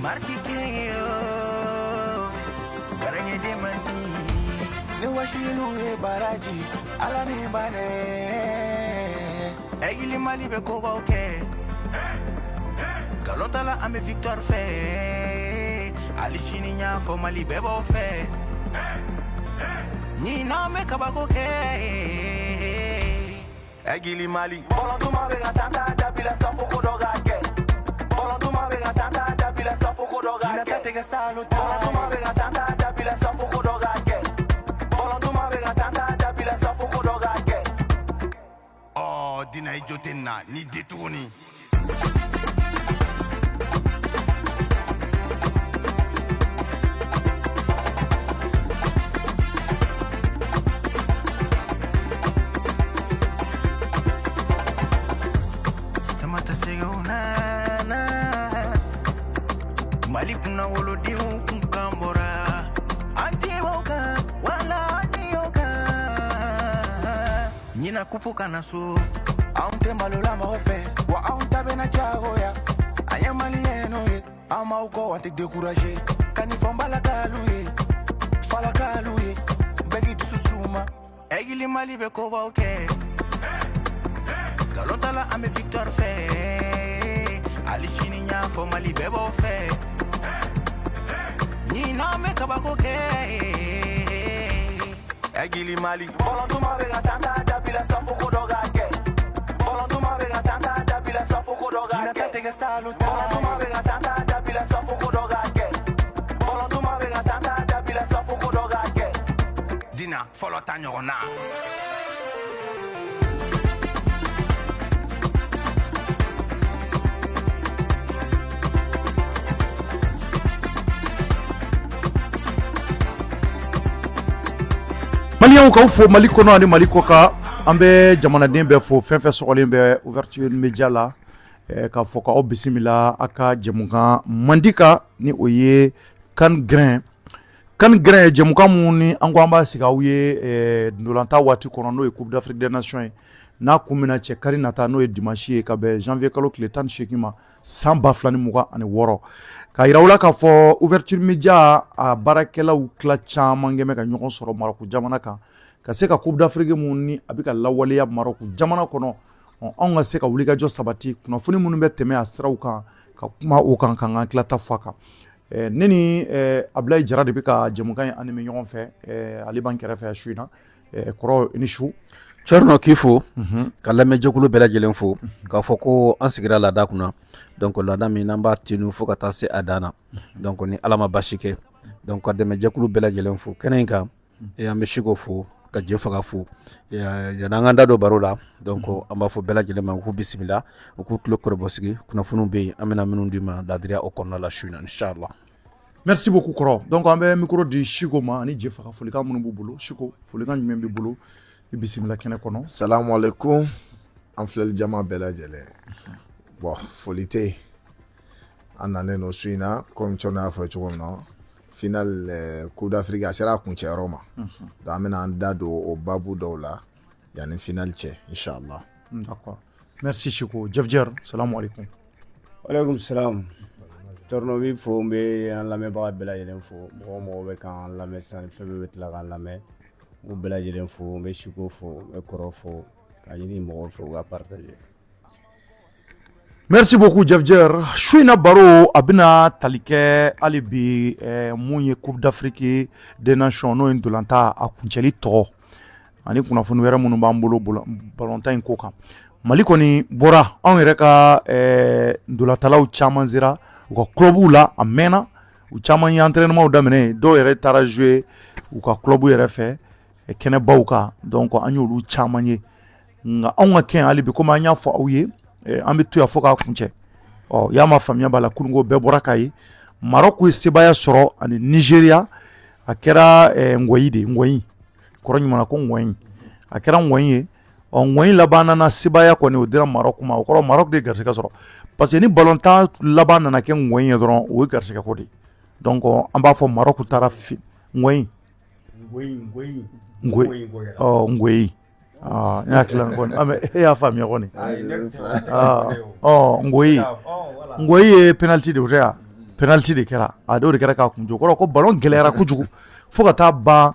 Marquinho, garanha de mandi. Ne washilu e baraji, ala ni bane. Egili mali be ko ba okay. Galon tala ame victoire fait. Ali chini nya fo mali be ba fait. Ni na me kabako ke. Egili mali. Bolonduma be gatanda da bila safo kodoga ke. Bolonduma be gatanda da bila safo kodoga ke. Ina tete salu ta. Bolonduma be gatanda da bila safo kodoga ke. Bolonduma be gatanda da bila safo kodoga ke. Oh, dina ijotenna ni detuni. Malikuna wolo di kambora antimoka wala nyoka nyina kupuka naso aunte malola maofe wa aunta bena jagoya ayamali enoye ama uko wate décourager kanifomba la kaluye fala kaluye begi tususuma egili mali be ko ba okay galotala ame victoire fait ali chini nya fo mali be ba fait ni na me kabako ke egili mali bolonduma be gatanda da bila safo kodoga ke bolonduma be gatanda da bila safo kodoga ke ina tete salu ta bolonduma be gatanda da bila safo kodoga ke bolonduma be gatanda da bila safo kodoga ke dina follow tanyona Maliens ka fo Mali kono ani Mali koka ambe jamanaden be fo fenfe sokolen be ouverture media la ka fo ka bisimila aka jemuka mandika ni oye kan grain jemuka muni ango amba sikawiye ndolanta wati kono no e Coupe d'Afrique des Nations na kumina che karinata no e dimanche ka be janvier kalo kletan shekima samba flani muga ani woro ka irawla ka fo ouverture media a barakela u kla chama ngeme ka nyoko soro Maroc jamana kan ka se ka Coupe d'Afrique muni abika lawaliya Maroc jamana kono on ga se ka wuli ka jo sabati kuna funi munu be teme asraw kan ka kuma o kan kan kla ta faka neni Ablaye Jara de bika jemukan anime nyon fe ali bankere fe shuina koro inishu Chorno kifo kala mejokulu bela jelen fo ka foko an sigira la da kuna donc la da mi namba tinu fo ka tase adana donc ni alama bashike donc ka de mejokulu bela jelen fo kenenka e ambe shiko fo ka je faga fo ya nanganda do barola donc amba fo bela jelen ma ku bismillah ku tlo korbosigi kuna funu be amena minu ndima dadria okonna la shuna inshallah. Merci beaucoup Koro. Donc on a un micro de Chico ma ni je faga folika munu bulu Chico folika nyembe bulu bismillah kene kono. Salam alaikum anflel jama bela jele. Bon folité en année no suina comme tu as fait no final Coupe d'Afrique sera kunche Roma. Da amena andado o babu dola yani final che inshallah. D'accord. Merci Chico. Jefjer, salam alaikum. Wa alaikum salam. Torno bi fo be an lame ba bela jele fo mo be kan lame san febe betla kan lame ou bela jelen fo be Chico fo be Koro fo ka yini mo fo ga partager. Merci beaucoup Jefjer. Chouina baro abina talike alibi munye Coupe d'Afrique des Nations no indolanta akuncheli to ani kuna funu wera munu bambolo balonta in koka Mali koni bora an yɛrɛ ka ndolatalaw caman zira u ka clubu la a mɛnna u caman ye entraînement daminɛ dɔw yɛrɛ taara jouer u ka clubu yɛrɛ fɛ kɛnɛbaw kan donc an y'olu caman ye nka anw ka kɛn hali bi komi an y'a fɔ aw ye an bɛ to yan fo k'a kuncɛ y'a ma faamuya b'a la kununko bɛɛ bɔra k'a ye Maroc ye sebaya sɔrɔ ani Nigeria a kɛra Ngoyi de Ngoyi kɔrɔ ɲuman na ko Ngoyi a kɛra Ngoyi ye Ngoyi laban nana sebaya kɔni o dira Maroc ma o kɔrɔ Maroc de garisɛgɛ sɔrɔ parce que ni ballontan laban nana kɛ Ngoyi ye dɔrɔn o ye garisɛgɛ ko de donc an b'a fɔ Maroc taara Ngoyi Ngoyi ya kilan kɔni e y'a faamuya kɔni Ngoyi ye penalty de o tɛ yan penalty de kɛra a dɔw de kɛra k'a kun jɔ kɔrɔ ko ballon gɛlɛyara kojugu fo ka taa ban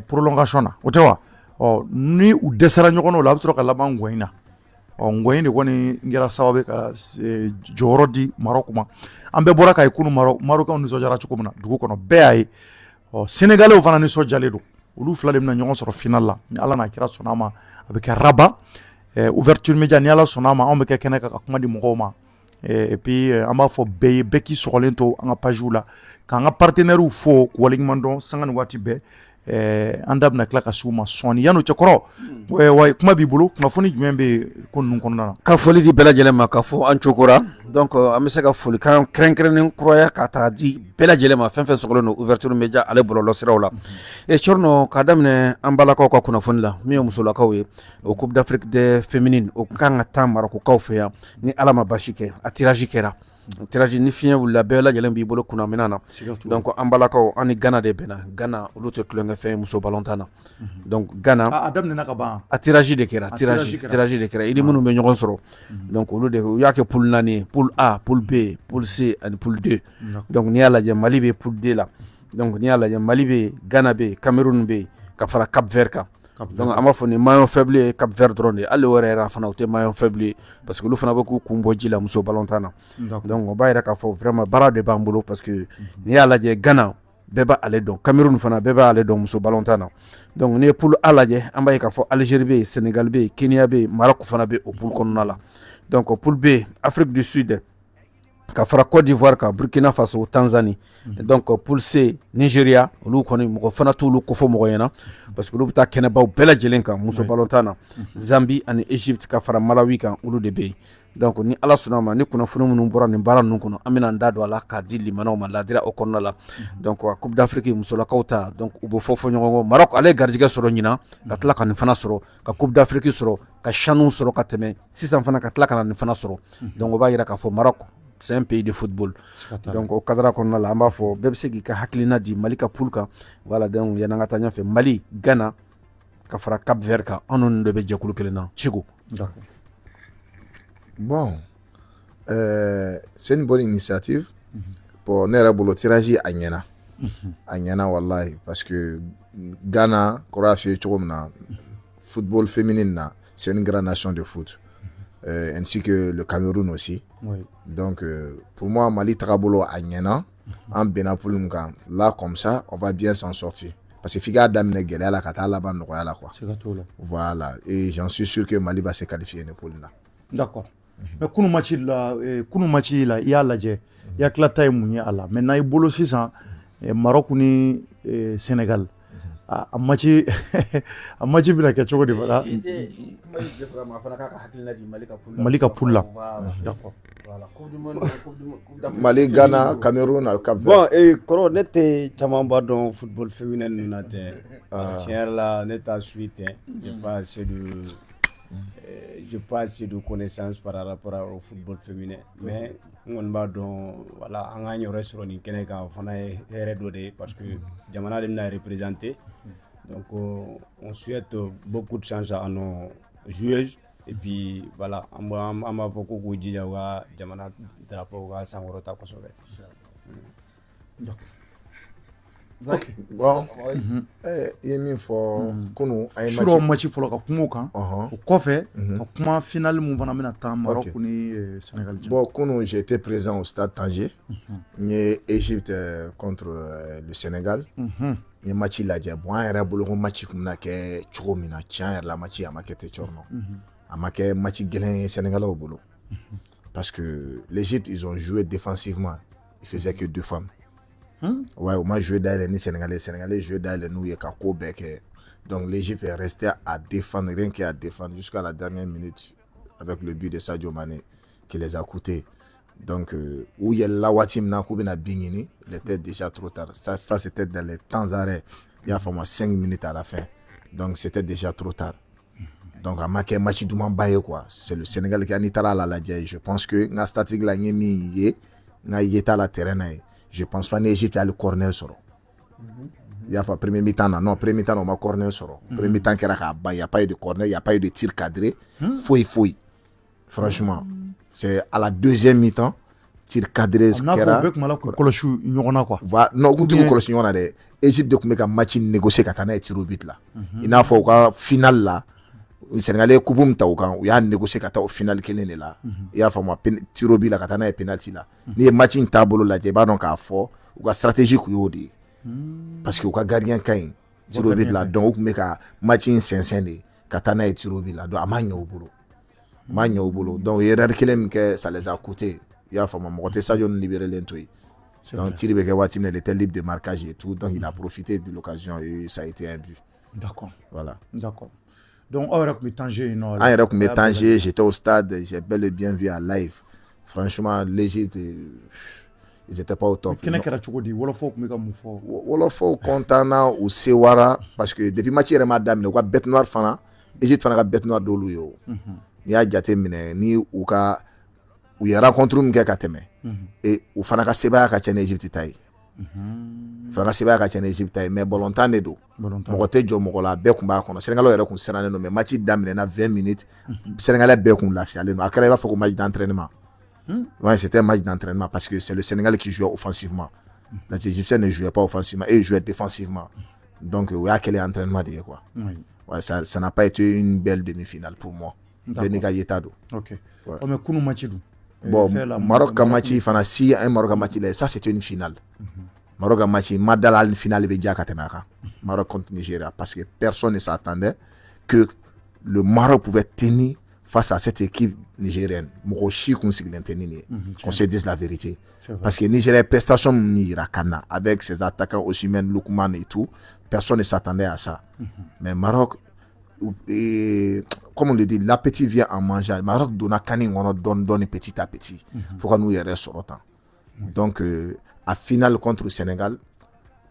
prolongation na o tɛ wa ni u dɛsɛra ɲɔgɔn na o la a bɛ sɔrɔ ka laban ngɔyin na ngɔyin de kɔni kɛra sababu ka jɔyɔrɔ di Maroc ma an bɛɛ bɔra k'a ye kunun Marocains nisɔndiyara cogo min na dugu kɔnɔ bɛɛ y'a ye Sénégalais fana nisɔndiyalen don olu fila de bɛna ɲɔgɔn sɔrɔ final la ni Ala n'a kira sɔnn'a ma a bɛ kɛ Rabat ouverture média ni Ala sɔnn'a ma anw bɛ kɛ kɛnɛ kan ka kuma di mɔgɔw ma et puis an b'a fɔ bɛɛ ye bɛɛ k'i sɔgɔlen to an ka pagew la k'an ka partenaires fo k'u waleɲuman dɔn sanga ni waati bɛɛ an da bɛna tila ka s'u ma sɔɔni yan'o cɛ kɔrɔ wa kuma b'i bolo kunnafoni jumɛn bɛ ko ninnu kɔnɔna na ka foli di bɛɛ lajɛlen ma ka fɔ an cokora donc an bɛ se ka folikan kɛrɛnkɛrɛnnen kuraya ka taa di bɛɛ lajɛlen ma fɛn fɛn sɔgɔlen don ouverture média ale bɔlɔlɔsiraw la Thierno k'a daminɛ an balakaw ka kunnafoni la min ye musolakaw ye o Coupe d'Afrique des féminines o kan ka taa Marocains fɛ yan ni Ala ma basi kɛ a tirage kɛra tirage ni fiɲɛ wulila bɛɛ lajɛlen b'i bolo kunna minna na donc an balakaw an ni Ghana de bɛnna Ghana olu tɛ tulonkɛ fɛn muso ballon tan na donc Ghana a daminɛna ka ban a tirage de kɛra tirage de kɛra i ni minnu bɛ ɲɔgɔn sɔrɔ donc olu de u y'a kɛ poule 4 ye poule A poule B poule C ani poule 2 donc n'i y'a lajɛ Mali bɛ poule D la donc n'i y'a lajɛ Mali bɛ yen Ghana bɛ yen Cameroun bɛ yen ka fara Cap Vert kan donc an b'a fɔ ni maillon faible ye Cap Vert dɔrɔn de hali o yɛrɛ fana o tɛ maillon faible ye parce que olu fana bɛ k'u kun bɔ ji la muso ballon tan na donc o b'a yira k'a fɔ vraiment baara de b'an bolo parce que n'i y'a lajɛ Ghana bɛɛ b'ale dɔn Cameroun fana bɛɛ b'ale dɔn muso ballon tan na donc n'i ye poule A lajɛ an b'a ye k'a fɔ Algérie bɛ yen Sénégal bɛ yen Kenya bɛ yen Maroc fana bɛ o poule kɔnɔna la donc poule B Afrique du Sud ka fara Côte d'Ivoire ka Burkina Faso Tanzanie donc poule C Nigeria olu kɔni mɔgɔ fana t'olu kofɔ mɔgɔ ɲɛna parce que olu bɛ taa kɛnɛbaw bɛɛ lajɛlen kan muso ballon tan na Zambie ani Égypte ka fara Malawi kan olu de bɛ yen donc ni Ala sɔnna ma ni kunnafoni minnu bɔra nin baara ninnu kɔnɔ an bɛna an da don a la k'a di limanaw ma ladira o kɔnɔna la donc Coupe d'Afrique musolakaw ta donc u bɛ fɔ ɲɔgɔn kɔ Maroc ale ye garijɛgɛ sɔrɔ ɲinan ka tila ka nin fana sɔrɔ ka Coupe d'Afrique sɔrɔ ka CHAN sɔrɔ ka tɛmɛ sisan fana ka tila ka na nin fana sɔrɔ donc o b'a yira k'a fɔ Maroc c'est un pays de football donc au cadre kɔnɔna la an b'a fɔ bɛɛ bɛ se k'i ka hakilina di Mali ka poule kan voilà donc yan'an ka taa ɲɛfɛ Mali Ghana ka fara Cap Vert kan an n'olu de bɛ jɛkulu kelen na Chico. Bon, c'est une bonne initiative. Pour ne yɛrɛ bolo tirage a ɲɛna wallahi parce que Ghana kɔrɔ y'a f'i ye cogo min na football féminine na c'est une grande nation de foot. Ainsi que le Cameroun aussi. Oui. Donc, pour moi, Mali Trabolo a ɲɛna an bɛnna poule min kan là comme ça on va bien s'en sortir parce que f'i k'a daminɛ gɛlɛya la ka taa laban nɔgɔya la quoi. Voilà et j'en suis sûr que Mali va se qualifier ni poule la. D'accord. Mais kunu match la i y'a lajɛ i hakilila ta ye mun ye a la maintenant i bolo sisan Maroc ni Sénégal a match bɛna kɛ cogo di fana Mali ka poule la d'accord Mali Ghana Cameroun Cap Vert bon kɔrɔ ne tɛ caman ba dɔn football féminin ninnu na tɛ tiɲɛ yɛrɛ la ne t'a suit tɛ je pas assez de connaissances par rapport au football féminin mais n kɔni b'a dɔn voilà an k'an yɛrɛ sɔrɔ nin kɛnɛ kan o fana ye hɛrɛ dɔ de ye parce que jamana de bɛna représenter donc on souhaite beaucoup de chance à nos joueuses et puis voilà an b'a fɔ ko k'u jija u ka jamana drapeau u ka sankɔrɔta kosɛbɛ. Ok. Bon, i ye min fɔ kunu a ye match fɔlɔ ka kuma o kan o kɔfɛ ka kuma finale mun fana bɛna taa Maroc ni Sénégal cɛ. Bon kunu j'ai été présent au stade Tanger n ye Égypte contre le Sénégal n ye match lajɛ bon an yɛrɛ bolo ko match kun bɛna kɛ cogo min na tiɲɛ yɛrɛ la match a ma kɛ ten Thierno a ma kɛ match gɛlɛn ye Sénégalais bolo parce que l'Égypte ils ont joué défensivement ils faisaient que 2 femmes. Ouais, on a joué derrière les Sénégalais joué derrière nous, il y a Kako Beke. Donc l'Égypte est restée à défendre, rien qu'à défendre jusqu'à la dernière minute avec le but de Sadio Mané qui les a coûtés. Donc, où il y a la Watim Nakoubena Bingini, il était déjà trop tard. Ça c'était dans les temps arrêts. Il y a vraiment 5 minutes à la fin. Donc c'était déjà trop tard. Donc, à ma match du Mambaye, quoi. C'est le Sénégal qui a été à la Diaye. Je pense que la statique la Niemi est à la terrain. Je pense pas que l'Égypte a le corner soro. Il y a fait premier mi-temps non premier mi-temps on m'a corner soro. Premier mi-temps il y a pas eu de corner, il y a pas eu de tir cadré. Fouille. Franchement, c'est à la deuxième mi-temps tir cadré n'a fɔ bɛɛ tun b'a la k'u kɔlɔsi ɲɔgɔn na quoi. non, kun t'u kɔlɔsi ɲɔgɔn na dɛ. Égypte de kun bɛ ka match négocier ka taa n'a ye tir au but la. I n'a fɔ u ka final la Sénégalais ye coupe min ta u kan u y'a négocier ka taa o final kelen de la. I y'a faamu tir au but la ka taa n'a ye penalty la. N'i ye match in taabolo lajɛ i b'a dɔn k'a fɔ u ka stratégie kun y'o de ye. Parce que u ka gardien ka ɲi tir au but la donc u kun bɛ ka match in sɛnsɛn de ka taa n'a ye tir au but la donc a ma ɲɛ u bolo. Donc erreur kelen min kɛ ça les a coûté. I y'a faamu mɔgɔ tɛ Sadio libéré len to yen. Donc tir bɛ kɛ waati min na il était libre de marquage et tout donc il a profité de l'occasion et ça a été un but. D'accord. Voilà. D'accord. Donc aw yɛrɛ tun bɛ Tanger yen nɔ. An yɛrɛ tun bɛ Tanger, j'étais au stade, j'ai bel et bien vu à live. Franchement l'Égypte ils étaient pas au top. Kɛnɛ kɛra cogo di wɔlɔfɔw tun bɛ ka mun fɔ. Wɔlɔfɔw content na u sewara parce que depuis match yɛrɛ ma daminɛ u ka bête noire fana Égypte fana ka bête noire d'olu ye o. N'i y'a jate minɛ ni u ye rencontre min kɛ ka tɛmɛ et u fana ka sebaya ka ca ni Égypte ta ye. Fana ka sebaya ka ca ni Égypte ta ye mais ballontan de don. Mɔgɔ tɛ jɔ mɔgɔ la bɛɛ kun b'a kɔnɔ. Sénégalais yɛrɛ kun sirannen don mais match daminɛna 20 minutes Sénégalais bɛɛ kun lafiyalen don. A kɛra i b'a fɔ ko match d'entraînement. Ouais, c'était un match d'entraînement parce que c'est le Sénégal qui jouait offensivement. Les Égyptiens ne jouaient pas offensivement et ils jouaient défensivement. Donc, il y a quel entraînement de quoi. Ouais, ça n'a pas été une belle demi-finale pour moi. Ok. Ouais. Mais comment match du? Bon, Maroc a match, si un Maroc a match, ça c'était une finale. Maroc a match, Madala une finale avec Diaka Temara. Maroc contre Nigeria parce que personne ne s'attendait que le Maroc pouvait tenir face à cette équipe nigérienne. Qu'on se dise la vérité. Parce que Nigeria prestation Nirakana avec ses attaquants Osimhen, Lukman et tout, personne ne s'attendait à ça. Mais Maroc, comme on le dit, l'appétit vient en mangeant. Maroc donne petit à petit. Il faut que nous y restions autant. Donc, à finale contre le Sénégal,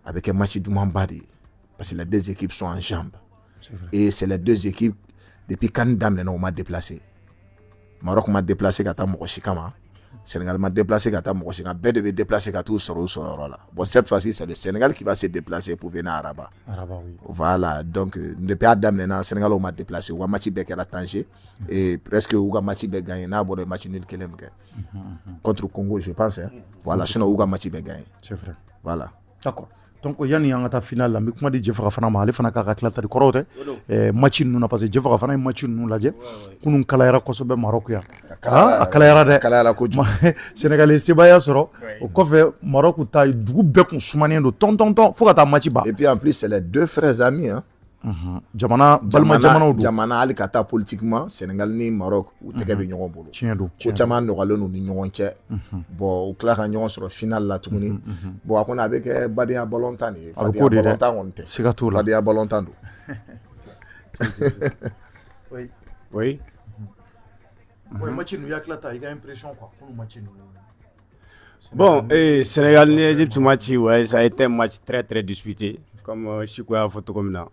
avec un match du Mambadi, parce que les deux équipes sont en jambes. Et c'est les deux équipes, depuis quand Dame on m'a déplacé. Maroc m'a déplacé quand Mokoshikama. Sénégal m'a déplacé quand Mokoshikama. Ben devait déplacer quand tout sur là. Bon, cette fois-ci, c'est le Sénégal qui va se déplacer pour venir à Rabat. Oui. Voilà, donc, depuis Adam, le Sénégal on m'a déplacé. On a match Beck à Tanger. Et presque, on a match Beck gagné. On a un match nul contre le Congo, je pense. Hein. Voilà, sinon, on a match Beck gagné. C'est vrai. Voilà. D'accord. Donc yani an ta final la mi kuma di Jefa fana ma ale fana ka tila ta korote match nu na parce que Jefa fana match nu lajɛ kunun kalayara kosɛbɛ Maroc ya a kalayara dɛ kalayara ko Sénégalais sebaya sɔrɔ o kɔfɛ Maroc ta dugu bɛɛ kun sumanen don tɔntɔntɔn fo ka taa match ba et puis en plus c'est les deux frères amis hein jamana balima jamanaw don jamana hali ka taa politiquement Sénégal ni Maroc u tɛgɛ bɛ ɲɔgɔn bolo tiɲɛ don ko caman nɔgɔlen n'u ni ɲɔgɔn cɛ bon u tila ka ɲɔgɔn sɔrɔ final la tuguni bon a kɔni a bɛ kɛ badenya ballontan de ye fadenya ballontan kɔni tɛ siga t'o la badenya ballontan don oui oui match nu ya tila ta i ka impression quoi pour match nu bon Sénégal ni Égypte match ouais ça a été un match très très disputé comme Chico a fait comme ça.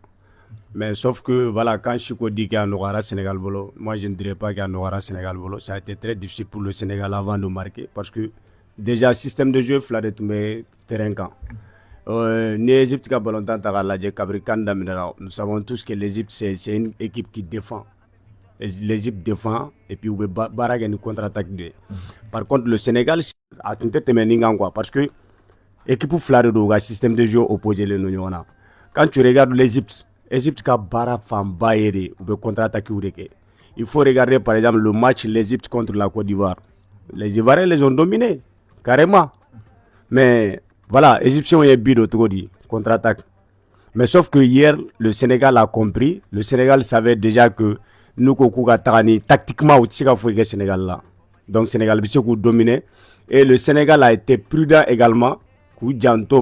Mais sauf que voilà, quand Chico dit qu'il y a un Nogara Sénégal bolo, moi je ne dirais pas qu'il y a un Nogara Sénégal bolo. Ça a été très difficile pour le Sénégal avant de marquer parce que déjà système de jeu fladé tout mais terrain quand. L'Égypte qui a longtemps nous savons tous que l'Égypte c'est une équipe qui défend. L'Égypte défend et puis on barrage une contre-attaque. Par contre le Sénégal a tenté de mener quoi parce que équipe fladé de système de jeu opposé le Nonyona. Quand tu regardes l'Égypte ka bara famba yere ou be contre-attaquer ou deke. Il faut regarder par exemple le match l'Égypte contre la Côte d'Ivoire. Les Ivoiriens les ont dominés carrément. Mais voilà, les Égyptiens ont eu but autour dit contre-attaque. Mais sauf que hier le Sénégal a compris, le Sénégal savait déjà que nous kokuga tarani tactiquement au tsika foué Sénégal là. Donc Sénégal bise ko dominé et le Sénégal a été prudent également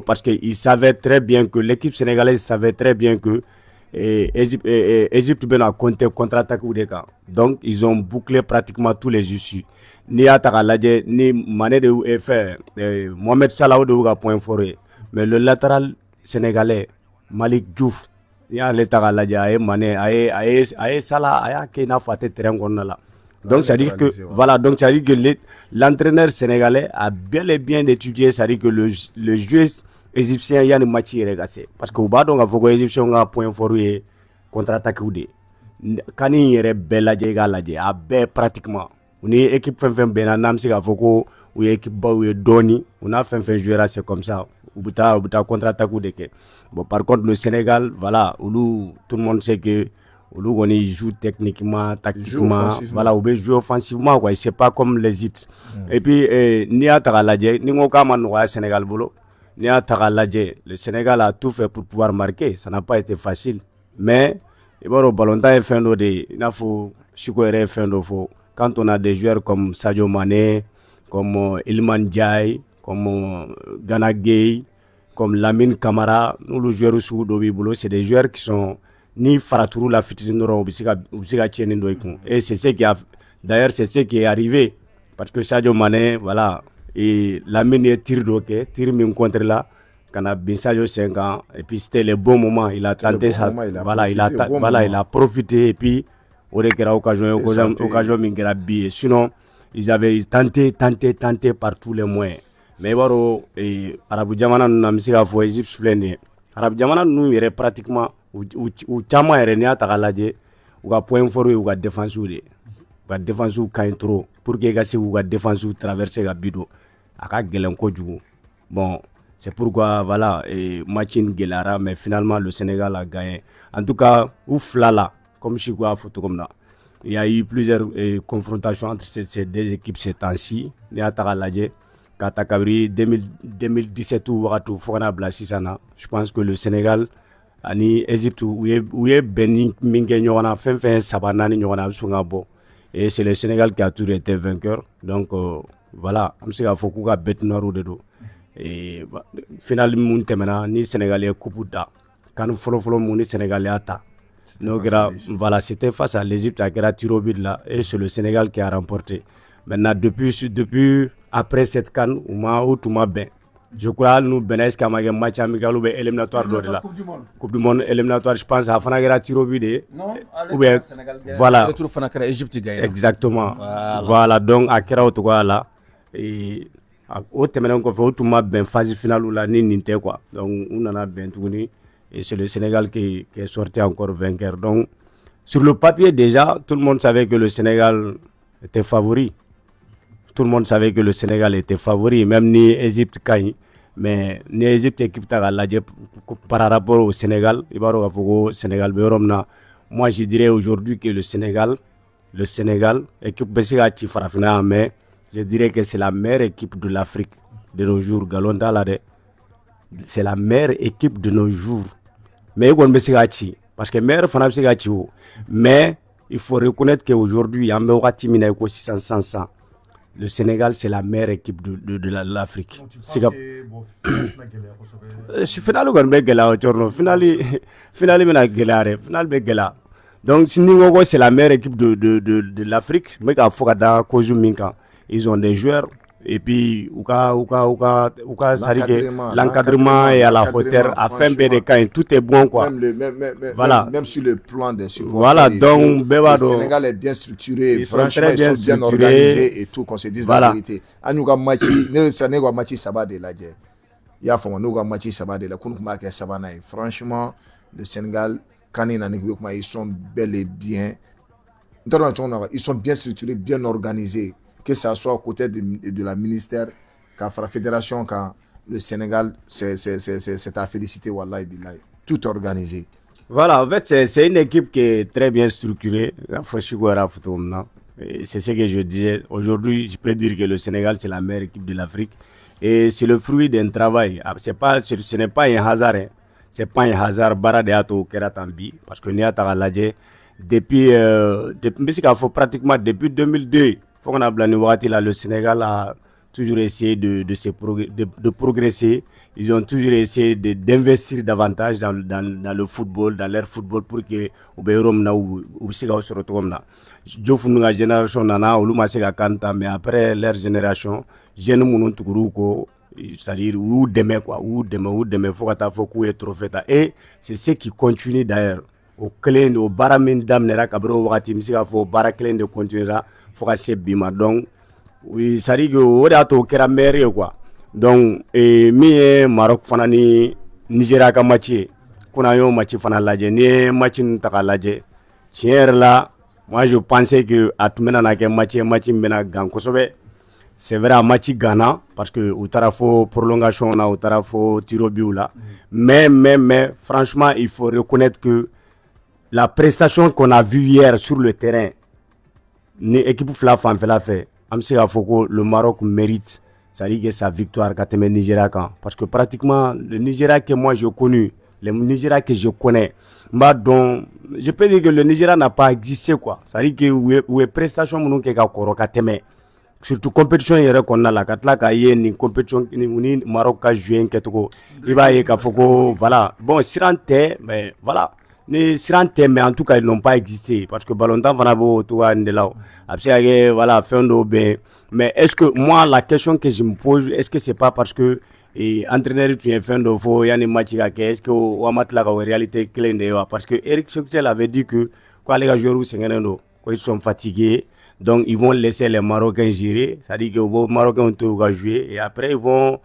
parce qu'il savait très bien que l'équipe sénégalaise savait très bien que Égypte a compté contre-attaque ou des cas. Donc ils ont bouclé pratiquement tous les issues. Ni Atakalade, ni Mané de faire Mohamed Salah de point foré. Mais le latéral sénégalais, Malik Diouf, il y a l'Atakalade, Aye Mané, Aye Salah, Aye Kena Faté terrain qu'on a là. Donc ça dit que voilà, donc ça dit que l'entraîneur sénégalais a bel et bien étudié, ça dit que le joueur égyptien y a une match regardé parce que au bas donc faut que égyptien a point fort et contre-attaque ou des quand il y a belle la a pratiquement on est équipe fin ben nam c'est faut ou équipe ba ou Doni, on a fait jouer c'est comme ça. Ou contre-attaque ou de que. Bon, par contre, le Sénégal, voilà, où tout le monde sait que on y joue techniquement, tactiquement, voilà, on peut jouer offensivement, quoi. C'est pas comme l'Égypte. Et puis, ni à Tagaladje, ni au Kamanoua Sénégal bolo, ni à Tagaladje, le Sénégal a tout fait pour pouvoir marquer. Ça n'a pas été facile. Mais, au ballon temps, il faut Chikoere Fendo. Quand on a des joueurs comme Sadio Mané, comme Ilman Ndiaye, comme Gana Gueye, comme Lamine Camara, nous les joueurs sous Dobibolo, c'est des joueurs qui sont ni Faraturou la Fitinoro ou Bisiga Tchénindoïkoun. Et c'est ce qui a, d'ailleurs, c'est ce qui est arrivé. Parce que Sadio Mané, voilà, et Lamine est tir min contre là, quand a bien Sadio 5 ans, et puis c'était le bon moment, il a tenté ça, voilà, il a profité, et puis, on a occasion min billet. Sinon, ils avaient tenté par tous les moyens. Mais baro Arabu Jamana nous namisiga fo Egypte flende Arabu Jamana nous yere pratiquement ou chama yere ni ata kalaje ou ga point fort ou ga défense ou kan trop pour que gasi ou ga défense ou traverser ga bido aka gelen ko jugu. Bon, c'est pourquoi voilà matchin gelara mais finalement le Sénégal a gagné. En tout cas, ou flala comme Chigua photo comme là. Il y a eu plusieurs confrontations entre ces deux équipes ces temps-ci, ni ata kalaje. Katakabri 2017 ou Waratou Fona Blasisana, je pense que le Sénégal ani Égypte où est Benin Mingenyorana fin Sabanani Yorana Sungabo et c'est le Sénégal qui a toujours été vainqueur. Donc voilà, on sait qu'il faut qu'on bête nord ou de dos. Et finalement Muntemena ni Sénégalais Kuputa quand nous follow ni Sénégalais Ata. Donc voilà, c'était face à l'Égypte à Kera Tirobid là et c'est le Sénégal qui a remporté. Maintenant depuis après cette CAN, tout m'a bien. Je crois que nous Benes Kamage match amical ou éliminatoire de la Coupe du Monde éliminatoire, je pense à Fanagera Tirobide. Non, voilà. Exactement. Voilà, donc à Kera Otoala et au terme qu'on fait tout m'a bien phase finale ou la ninte quoi. Donc on en a bien tourné et c'est le Sénégal qui est sorti encore vainqueur. Donc sur le papier déjà, tout le monde savait que le Sénégal était favori. Tout le monde savait que le Sénégal était favori, même ni Égypte Kaï, mais ni Égypte équipe par rapport au Sénégal, il va au Sénégal. Moi, je dirais aujourd'hui que le Sénégal, équipe Bessigachi Farafina, mais je dirais que c'est la meilleure équipe de l'Afrique de nos jours. C'est la meilleure équipe de nos jours. Mais il y a Bessigachi, parce que meilleur Fana Bessigachi, mais il faut reconnaître qu'aujourd'hui, il y a un 600. Le Sénégal, c'est la meilleure équipe de l'Afrique. Donc, c'est la meilleure équipe de l'Afrique. Ils ont des joueurs. Et puis, l'encadrement est à la hauteur, à fin de tout est bon, quoi. Même sur le plan des supporters. Voilà, donc, le Sénégal est bien structuré, franchement, ils sont bien organisés et tout, qu'on se dise la vérité. Anouga Machi, ne Machi Sabade la guerre. Il y a Fomanoga Machi Sabade la Kunkumake Sabanaï. Franchement, le Sénégal, ils sont bel et bien. Ils sont bien structurés, bien organisés. Que ça soit à côté de la ministère, qu'à la fédération, quand le Sénégal, c'est à féliciter, Wallahi Billahi. Tout organisé. Voilà, en fait, c'est une équipe qui est très bien structurée. C'est ce que je disais. Aujourd'hui, je peux dire que le Sénégal, c'est la meilleure équipe de l'Afrique. Et c'est le fruit d'un travail. Ce n'est pas un hasard. Hein. Ce n'est pas un hasard. Baradeato Keratambi. Parce que Niata Ladje, depuis pratiquement depuis 2002, le Sénégal a toujours essayé de progresser. Ils ont toujours essayé d'investir davantage dans le football, dans leur football pour que la génération nana mais après leur génération, c'est-à-dire où demain faut être trophée. Et c'est ce qui continue d'ailleurs. Au clé au baramin d'amnera kabro wakati misika fo baraklen de continuera faut que bima donc oui ça dit que oda to kera meilleur quoi donc mi Maroc fanani Nigeria ka match kuna yo match fana laje ni match ntaka laje tiens là moi je pensais que atumena na ke match mena gan kosobe c'est vrai à match Ghana parce que au tarafo prolongation là au tarafo tiro but là mais franchement il faut reconnaître que la prestation qu'on a vue hier sur le terrain ni équipe fla fan fait la fait am se ka foko le Maroc mérite ça dit que sa victoire quand même Nigeria quand parce que pratiquement le Nigeria que moi j'ai connu le Nigeria que je connais donc je peux dire que le Nigeria n'a pas existé quoi ça dit que où est prestation mon ke ka koro ka teme surtout compétition yɛrɛ kɔnɔna la ka tila k'a ye nin compétition ni Maroc ka jouer kɛcogo i b'a ye k'a fɔ ko voilà bon siran tɛ mais voilà ni siran tɛ mais en tout cas ils n'ont pas existé parce que ballon tan fana b'o togoya nin de la a bɛ se ka kɛ voilà fɛn dɔw bɛ mais est-ce que moi la question que je me pose est-ce que c'est pas parce que entraîneur tun ye fɛn dɔ fɔ yanni match ka kɛ est-ce que o ma tila ka o réalité kelen de ye wa parce que Eric Cheptel avait dit que k'ale ka joueurs sɛgɛnnen don ko ils sont fatigués. Donc ils vont laisser les Marocains gérer, c'est-à-dire que les Marocains vont jouer et après ils vont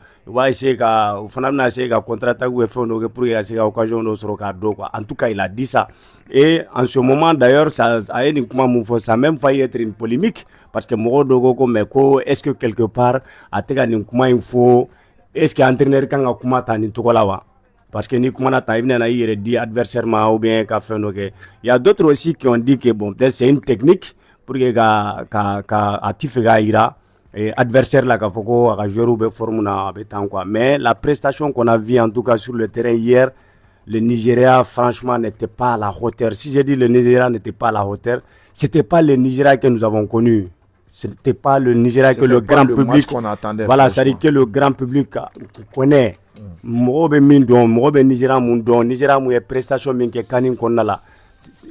essayer de contre-attaquer pour essayer d'occasion de se regarder quoi. En tout cas, il a dit ça. Et en ce moment d'ailleurs, ça a même failli être une polémique parce que est-ce que quelque part il faut est-ce que l'entraîneur quand parce que ni comment il dit adversairement ou bien il y a d'autres aussi qui ont dit que bon peut-être c'est une technique pour que ka tifega ira et adversaire la ka foko ka joueur be formuna betan quoi mais la prestation qu'on a vue en tout cas sur le terrain hier le Nigeria franchement n'était pas à la hauteur. Si j'ai dit le Nigeria n'était pas à la hauteur, c'était pas le Nigeria que nous avons connu. C'était pas le Nigeria que le grand public voilà, ça dit que le grand public connaît. Mobe mindon, mobe Nigeria mundon, Nigeria mu prestation min ke kanin konnala. C'est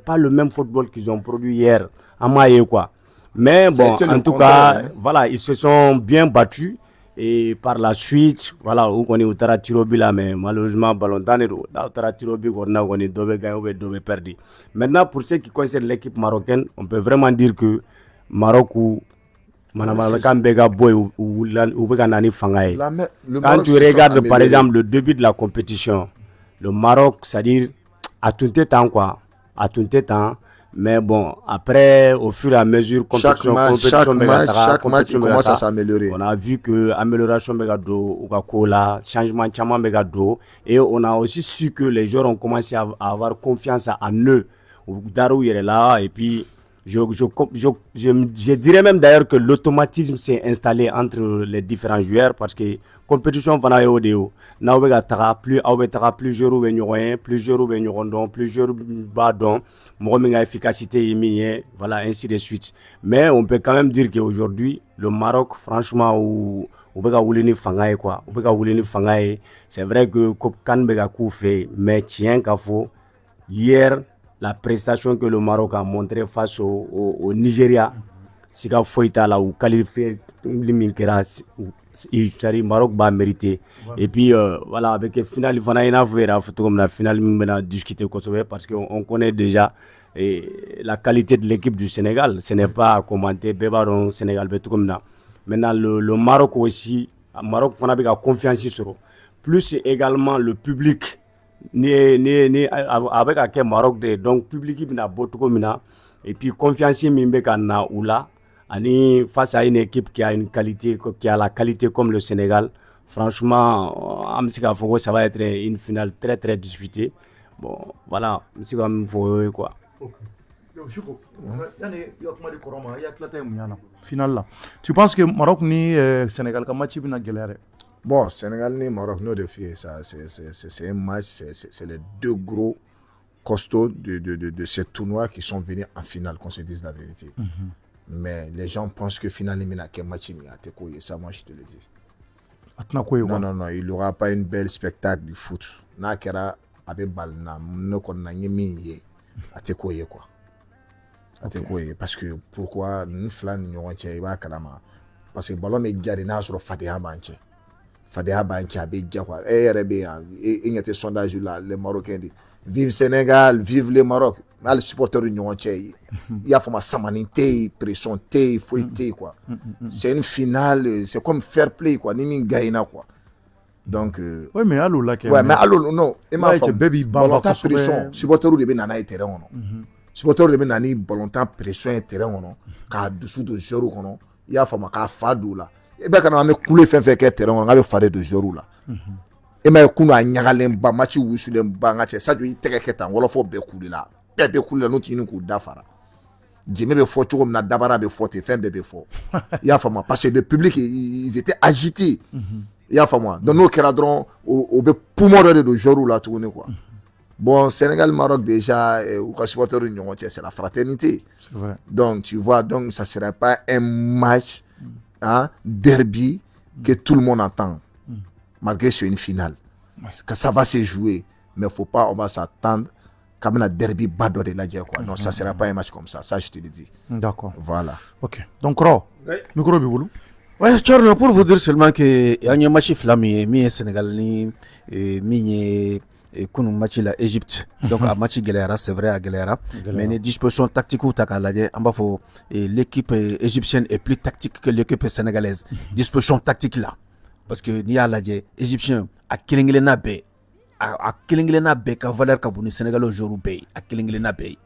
pas le même football qu'ils ont produit hier à Maïe quoi. Mais bon, en tout cas, voilà, ils se sont bien battus et par la suite, voilà, où on est au Taratirobi là, mais malheureusement, Ballontanero, là au Taratirobi, on est dobe gagné ou dobe perdu. Maintenant, pour ce qui concerne l'équipe marocaine, on peut vraiment dire que Maroc ou quand tu regardes par exemple le début de la compétition, le Maroc, c'est-à-dire à tout temps quoi, à tout temps. Mais bon, après, au fur et à mesure, chaque match commence à s'améliorer. On a vu que amélioration changement et on a aussi su que les joueurs ont commencé à avoir confiance en eux. Darou est là et puis je dirais même d'ailleurs que l'automatisme s'est installé entre les différents joueurs parce que compétition va au déo. N'a plus joueurs plus joueurs badon, moins efficacité voilà ainsi de suite. Mais on peut quand même dire qu'aujourd'hui le Maroc franchement c'est vrai que Kan bega fait mais tiens kafo hier la prestation que le Maroc a montré face au Nigeria, c'est qu'il faut ou qualifier le Maroc va mériter. Et puis voilà, avec le final, il faut la finale discuter parce qu'on connaît déjà la qualité de l'équipe du Sénégal. Ce n'est pas à commenter, Bébaron, Sénégal, maintenant le Maroc aussi, le Maroc a confiance sur plus également le public. Avec un Maroc donc public n'a beaucoup mina et puis confiance mimbeka na oula ani face à une équipe qui a la qualité comme le Sénégal franchement amsika foko ça va être une finale très très disputée bon voilà monsieur comme faut quoi final là tu penses que Maroc ni Sénégal ka match bina galère. Bon, Sénégal et Maroc, nos défis, ça, c'est un match, c'est les deux gros costauds de ce tournoi qui sont venus en finale, qu'on se dise la vérité. Mais les gens pensent que finalement, il y a un match, ça, moi, je te le dis. Non, il n'y aura pas une belle spectacle du foot. Nakera, avec Balna, nous connaissons mis à te quoi. Parce que pourquoi nous flan nous parce que le ballon est garé sur le Fatiha Banche. Fadéha Banchabe Djakwa, il y a des sondages là, les Marocains disent vive Sénégal, vive le Maroc. Mais les supporters de l'Union, il y a une samanité, pression, fouetté quoi. C'est une finale, c'est comme fair play quoi, ni gaïna quoi. Donc oui mais allô là ouais mais allô non, et ma femme baby ballon pression, supporters de benana et terrain non. supporter de bɛ na ni ballontan pression ye terrain kɔnɔ k'a dusu don joueur kɔnɔ i y'a faamu k'a fa don u la e bɛ ka na an bɛ kule fɛn fɛn kɛ terrain kɔnɔ k'a bɛ fa de don joueur la e ma ye kunu a ɲagalen ba match wusulen ba n ka cɛ Sadio i tɛgɛ kɛ tan wɔlɔfɔ bɛɛ kule la bɛɛ bɛ kule la n'o tɛ ɲini k'u da fara Jimé bɛ fɔ cogo min na dabara bɛ fɔ ten fɛn bɛɛ bɛ fɔ i y'a faamu parce que le public ils étaient agités i y'a faamu donc n'o kɛra dɔrɔn o bɛ poumon dɔ de don joueur la tuguni quoi bon Sénégal Maroc déjà ou ka supporters ni ɲɔgɔn cɛ c'est la fraternité donc tu vois donc ça serait pas un match derby que tout le monde entend malgré c'est une finale que ça va se jouer mais faut pas on va s'attendre comme un derby bas de la quoi non ça sera pas un match comme ça je te le dis d'accord voilà ok donc Ro micro bi bolo ouais Thierno pour vous dire seulement que y a un match flammé mi Sénégal ni mi kunu match la Égypte donc a match gɛlɛyara c'est vrai a gɛlɛyara mais les dispositions tactiques ta k'a lajɛ an b'a fɔ l'équipe égyptienne est plus tactique que l'équipe sénégalaise disposition tactique là parce que n'i y'a lajɛ égyptien a kelen-kelenna bɛɛ a kelen-kelenna bɛɛ ka valeur ka bon ni Sénégal joueur bɛɛ a kelen-kelenna bɛɛ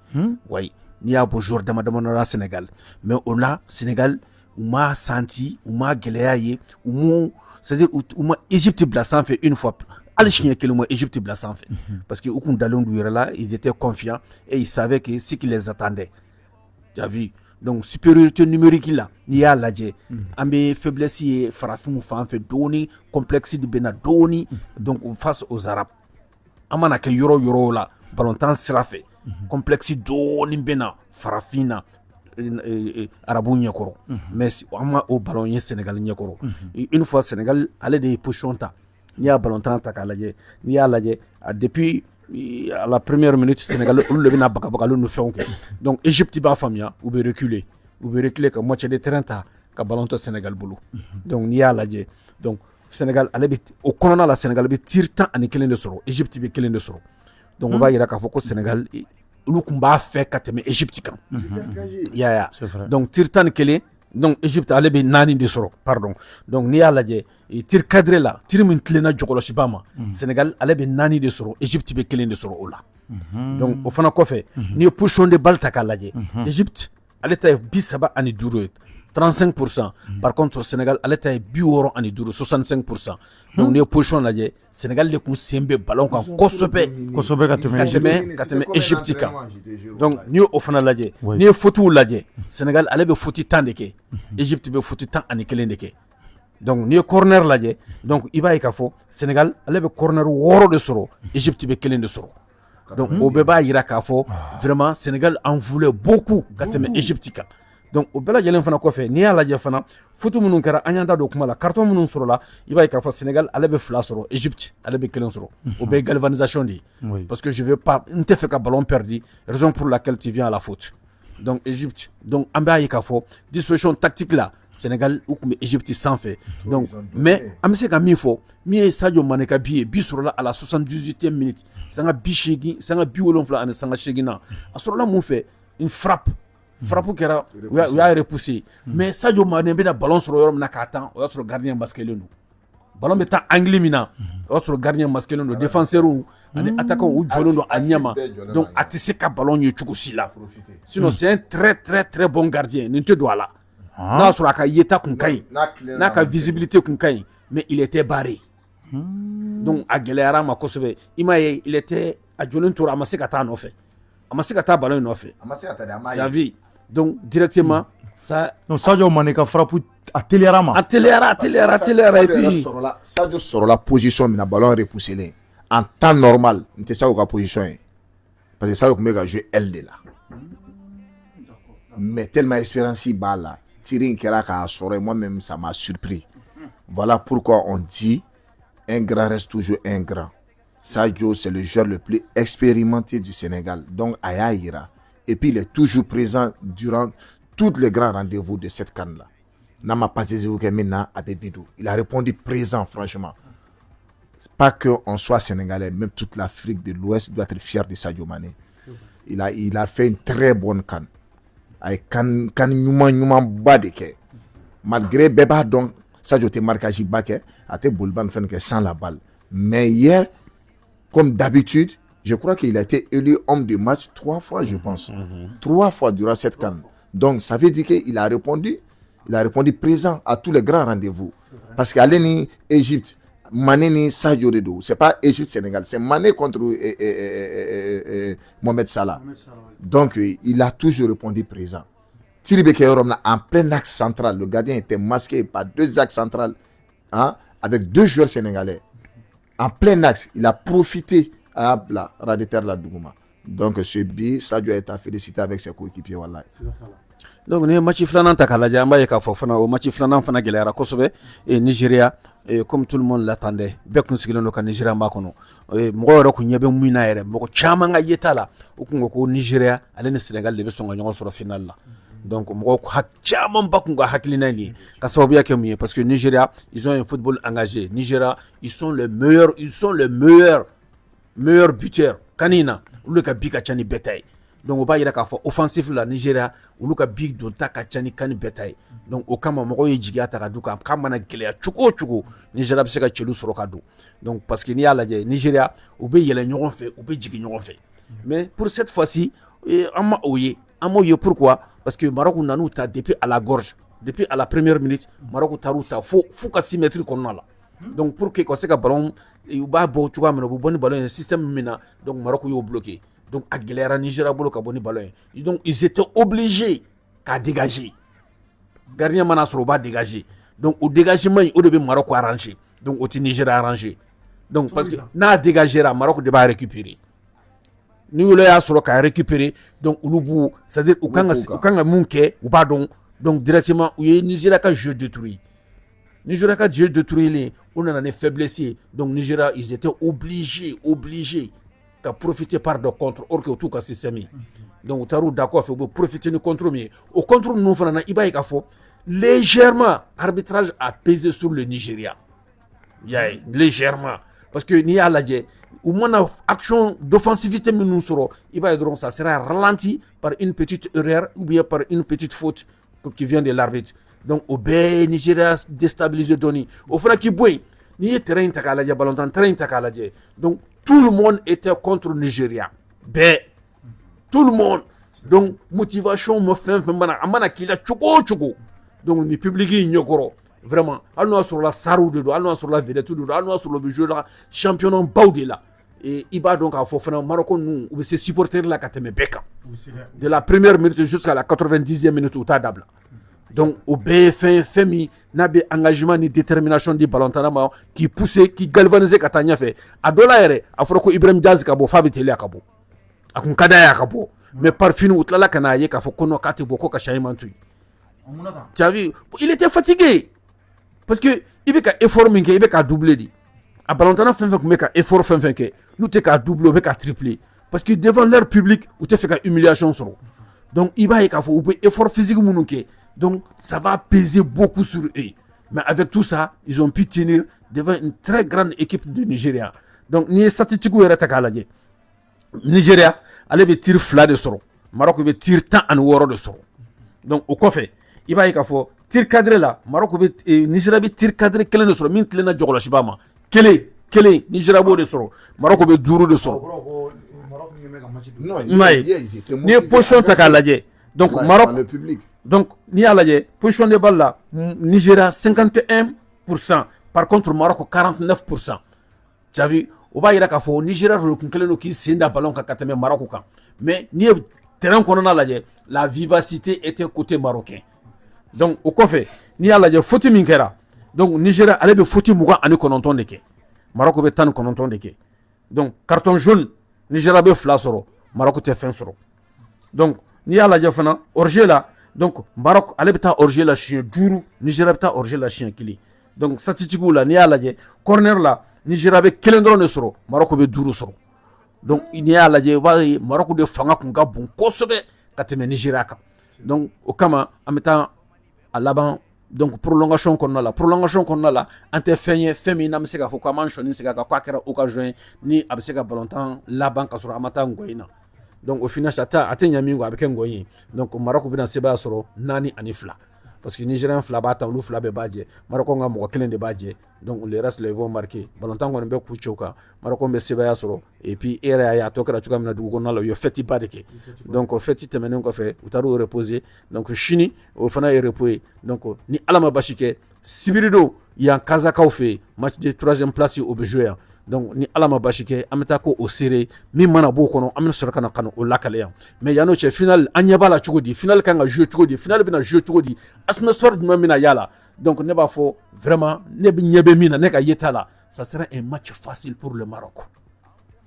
oui n'i y'a bɔ joueur dama-dama na Sénégal mais o la Sénégal u m'a senti u m'a gɛlɛya ye u m'u c'est-à-dire u ma Égypte bila sanfɛ une fois Ali siɲɛ kelen ma Égypte bila sanfɛ parce que u kun dalen du yɛrɛ la ils étaient confiants et ils savaient que ce qui les attendait tu as vu donc supériorité numérique là n'i y'a lajɛ an bɛ faiblesse ye farafinw fan fɛ dɔɔni complexe de bɛ na dɔɔni donc face aux Arabes an mana kɛ yɔrɔ yɔrɔ la ballontan sira fɛ complexe dɔɔni bɛ na farafin na arabu ɲɛkɔrɔ mais an ma o ballon ye Sénégal ɲɛkɔrɔ une fois Sénégal ale de ye position ta n'i y'a ballontan ta k'a lajɛ n'i y'a lajɛ depuis à la première minute Sénégal olu de bɛna bagabagalen ni fɛnw kɛ donc Égypte b'a faamuya u bɛ reculer ka moitié de terrain ta ka ballon to Sénégal bolo donc n'i y'a lajɛ donc Sénégal ale bɛ o kɔnɔna la Sénégal bɛ tir 11 de sɔrɔ Égypte bɛ 1 de sɔrɔ donc o b'a yira k'a fɔ ko Sénégal olu kun b'a fɛ ka tɛmɛ Égypte kan ya donc tir 11 donc Égypte ale bɛ 4 de sɔrɔ pardon donc n'i y'a lajɛ tir cadré la tir min tilenna jɔkɔlɔsiba ma Sénégal ale bɛ 4 de sɔrɔ Égypte bɛ 1 de sɔrɔ o la donc o fana kɔfɛ n'i ye position de balle ta k'a lajɛ Égypte ale ta ye 35 ye 35%. Par contre Sénégal ale ta ye 65 65%. Donc n'i ye position lajɛ Sénégal de kun sen bɛ ballon kan kosɛbɛ ka tɛmɛ Égypte kan donc n'i y'o fana lajɛ n'i ye fautes lajɛ Sénégal ale bɛ faute 10 de kɛ Égypte bɛ faute 11 de kɛ donc n'i ye corner lajɛ donc i b'a ye k'a fɔ Sénégal ale bɛ corner 6 de sɔrɔ Égypte bɛ 1 de sɔrɔ donc o bɛɛ b'a yira k'a fɔ vraiment Sénégal en voulait beaucoup ka tɛmɛ Égypte kan donc o bɛɛ lajɛlen fana kɔfɛ n'i y'a lajɛ fana faute minnu kɛra an y'an da don kuma la carton minnu sɔrɔla i b'a ye k'a fɔ Sénégal ale bɛ 2 sɔrɔ Égypte ale bɛ 1 sɔrɔ o bɛɛ ye galvanisation de ye parce que je veux pas n tɛ fɛ ka ballon perdu raison pour laquelle tu viens à la faute donc Égypte donc an b'a ye k'a fɔ disposition tactique la Sénégal u tun bɛ Égypte sanfɛ donc mais an bɛ se ka min fɔ min ye Sadio Mané ka bi ye bi sɔrɔla à la 78e minute sanga 70 ani sanga 8 na a sɔrɔla mun fɛ une frappe kɛra u y'a repoussé mais Sadio Mané bɛna ballon sɔrɔ yɔrɔ min na k'a tan o y'a sɔrɔ gardien masquelen don ballon bɛ taa angle min na o y'a sɔrɔ gardien masquelen don défenseurs ani attaquants u jɔlen don a ɲɛ ma donc a tɛ se ka ballon ye cogo si la sinon c'est un très très très bon gardien nin tɛ don a la n'a y'a sɔrɔ a ka yeta kun ka ɲi n'a ka visibilité kun ka ɲi mais il était barré donc a gɛlɛyara ma kosɛbɛ i m'a ye il était a jɔlen tora a ma se ka taa nɔfɛ a ma se ka taa ballon nɔfɛ tu as vu donc directement ça donc Sadio Mané ka frappe a teliyara et puis Sadio sɔrɔla position min na ballon repoussé len en temps normal n tɛ Sadio ka position ye parce que Sadio tun bɛ ka jouer aile de la mais tellement expérience b'a la tir in kɛra k'a sɔrɔ moi-même ça m'a surpris voilà pourquoi on dit un grand reste toujours un grand. Sadio c'est le joueur le plus expérimenté du Sénégal donc a y'a yira et puis il est toujours présent durant tous les grands rendez-vous de cette CAN là. N'a ma participé maintenant à Bébidou. Il a répondu présent franchement. C'est pas que on soit sénégalais, même toute l'Afrique de l'Ouest doit être fière de Sadio Mané. Il a fait une très bonne CAN. Avec CAN nyuma ba de ke. Malgré Beba donc Sadio te marquage ba ke, a te bolban fen ke sans la balle. Mais hier comme d'habitude, Je crois qu'il a été élu homme du match 3 fois, je pense. 3 fois durant cette CAN. Donc, ça veut dire qu'il a répondu présent à tous les grands rendez-vous. Parce qu'à l'Égypte, Mané ni Sadio Redo, c'est pas Égypte-Sénégal, c'est Mané contre Mohamed Salah. Donc, il a toujours répondu présent. Thierry Keyoromna, en plein axe central, le gardien était masqué par 2 axes centrales, hein, avec 2 joueurs sénégalais. En plein axe, il a profité à la Raditer la Dougouma. Donc, ce but, Sadio a été félicité avec ses coéquipiers. Voilà. Donc ni match flanan ta kala jamba ka fo fana o match flanan fana gelera kosobe et Nigeria comme tout le monde l'attendait be kun sigilo no ka Nigeria ma kono mo yoro ku nyebe muina yere mo chama nga yetala o kun ko Nigeria ale ni Senegal de be songa nyon soro final la donc mo ko chama ba kun ga hakilina ni ka sababu yake mu parce que Nigeria ils ont un football engagé. Nigeria ils sont les meilleurs buteurs kanina le ka bika chani betaille. Donc, on va dire qu'à offensif la Nigeria, ou le big don ta kachani kan betaille. Donc, au kama moko yijiga takaduka, kama na gelea chuko Nigeria be se ka chelu soro kado. Donc, parce que ni ala je Nigeria, ou be yele nyoron fait, ou be jigi nyoron fait. Mais pour cette fois-ci, ama oye pourquoi? Parce que Maroc nanou ta depuis à la gorge, depuis à la première minute, Maroc taruta faut ka symétrie qu'on a là. Donc, pour que se ka ballon, il va bo chuka mena bo boni ballon système mina, donc Maroc yo bloqué. Donc, à Guilera, Nigeria, donc ils étaient obligés à dégager. Gardien Manasroba dégager. Donc, au dégagement, il devait Maroc arranger. Donc, au Nigeria arranger. Donc, parce que n'a dégagé, Maroc devait récupérer. Nous, là, il a récupéré. Donc, c'est-à-dire, au Kanga Munke, ou pardon, donc directement, il y a Nigeria qui a jeu détruit. Nigeria qui a jeu détruit, on en a faiblesse. Donc, Nigeria, ils étaient obligés. Qu'à profiter par de contre or que tout cas c'est donc taru d'accord fait profiter du contre mais au contre nous fana iba ka fo légèrement arbitrage a pesé sur le Nigeria légèrement parce que ni à la au moins action d'offensivité nous sera iba donc ça sera ralenti par une petite erreur ou bien par une petite faute qui vient de l'arbitre donc au Nigeria déstabilisé Doni au fera qui boy ni terrain takala ballon terrain takala donc tout le monde était contre Nigeria. Tout le monde. Donc, motivation me fait amana kila choko. Donc, le public est ignorant. Vraiment. Allons sur la sarou de allons sur la vedette de allons sur le jeu là championnat baudela. Et il va donc à Fofana Maroc nous ou ses supporters là kateme beka. De la première minute jusqu'à la 90e minute au tadable. Donc, au BFN, Femi, n'avait engagement ni détermination du ballon qui poussait, qui galvanisait Katania fait. A dollar, a Froko Ibrahim Jazz Kabo, Fabi Tele Kabo. A Kunkadaya Kabo. Mais par fin, Outlala Kanaye, Kafokono Kate Boko Kachayimantui. Tu as vu, il était fatigué. Parce que, il y a un effort, il y a un doublé. A Ballantana fait un effort, nous t'es qu'à doubler, qu'à tripler. Parce que devant leur public, vous t'es fait une humiliation. Donc, il y a un effort physique. Donc, ça va peser beaucoup sur eux. Mais avec tout ça, ils ont pu tenir devant une très grande équipe de Nigeria. Donc, ni statistique ou Eretakalaje. Nigeria, allez be tir fla de soro. Maroc be tir tant en woro de soro. Donc, au coffre, il va y avoir tir cadré là. Maroc be Nigeria be tir cadré quel de soro. Min tlena jogola shibama. Quel Nigeria bo de soro. Maroc be duru de soro. Non, ni position takalaje. Donc, Maroc. Le public. Donc, ni à la position de balle là, Nigeria 51%, par contre Maroc 49%. Tu as vu, au bas il y a qu'à faire Nigeria reconquérir qui c'est d'un ballon qui a catégé Maroc. Mais ni terrain qu'on a là, la vivacité était côté marocain. Donc, au fait, ni à la faute minkera. Donc, Nigeria allait de faute mouga en kononton de ke. Maroc be tan kononton de ke. Donc, carton jaune, Nigeria be flasoro, Maroc te fin soro. Donc, ni à la fana orgé là. Donc, Maroc, allez beta orger la chien duru, Nigeria beta orger la chien kili. Donc, statistiquement là, ni à la corner là, Nigeria be kelendron de soro, Maroc be duru soro. Donc, il y a la Maroc de fanga kunga bon kosobe kateme Nigeria ka. Donc, au kama, en mettant à l'avant, donc prolongation qu'on a là, ante fenye femi na mseka fo kwa mancho ni seka kwa kera occasion ni abseka balontan la banque sur amata ngoina. Donc au final ça a atteint Yamingo avec un goyen. Donc au Maroc bien seba soro nani anifla. parce que Nigériens fila b'a ta olu fila bɛɛ b'a jɛ Maroc ka mɔgɔ kelen de b'a jɛ donc le reste les vont marquer ballontan kɔni bɛ ku cɛw kan Maroc bɛ sebaya sɔrɔ et puis e yɛrɛ y'a ye a tɔ kɛra cogoya min na dugu kɔnɔna la u ye fête ba de kɛ donc fête tɛmɛnen kɔfɛ u taara u reposer donc sini o fana ye repos ye donc ni Ala ma basi kɛ sibiri don yan Kazakaw fɛ yen match de 3e place o bɛ jouer yan donc ni Ala ma basi kɛ an bɛ taa ko o seere min mana b'o kɔnɔ an bɛ sɔrɔ ka na o lakale yan mais yan'o cɛ final an ɲɛ b'a la cogo di final kan ka jouer cogo di final bɛna jouer cogo di atmosphère jumɛn bɛna y'a la donc ne b'a fɔ vraiment ne bɛ ɲɛ bɛ min na ne ka yeta la ça sera un match facile pour le Maroc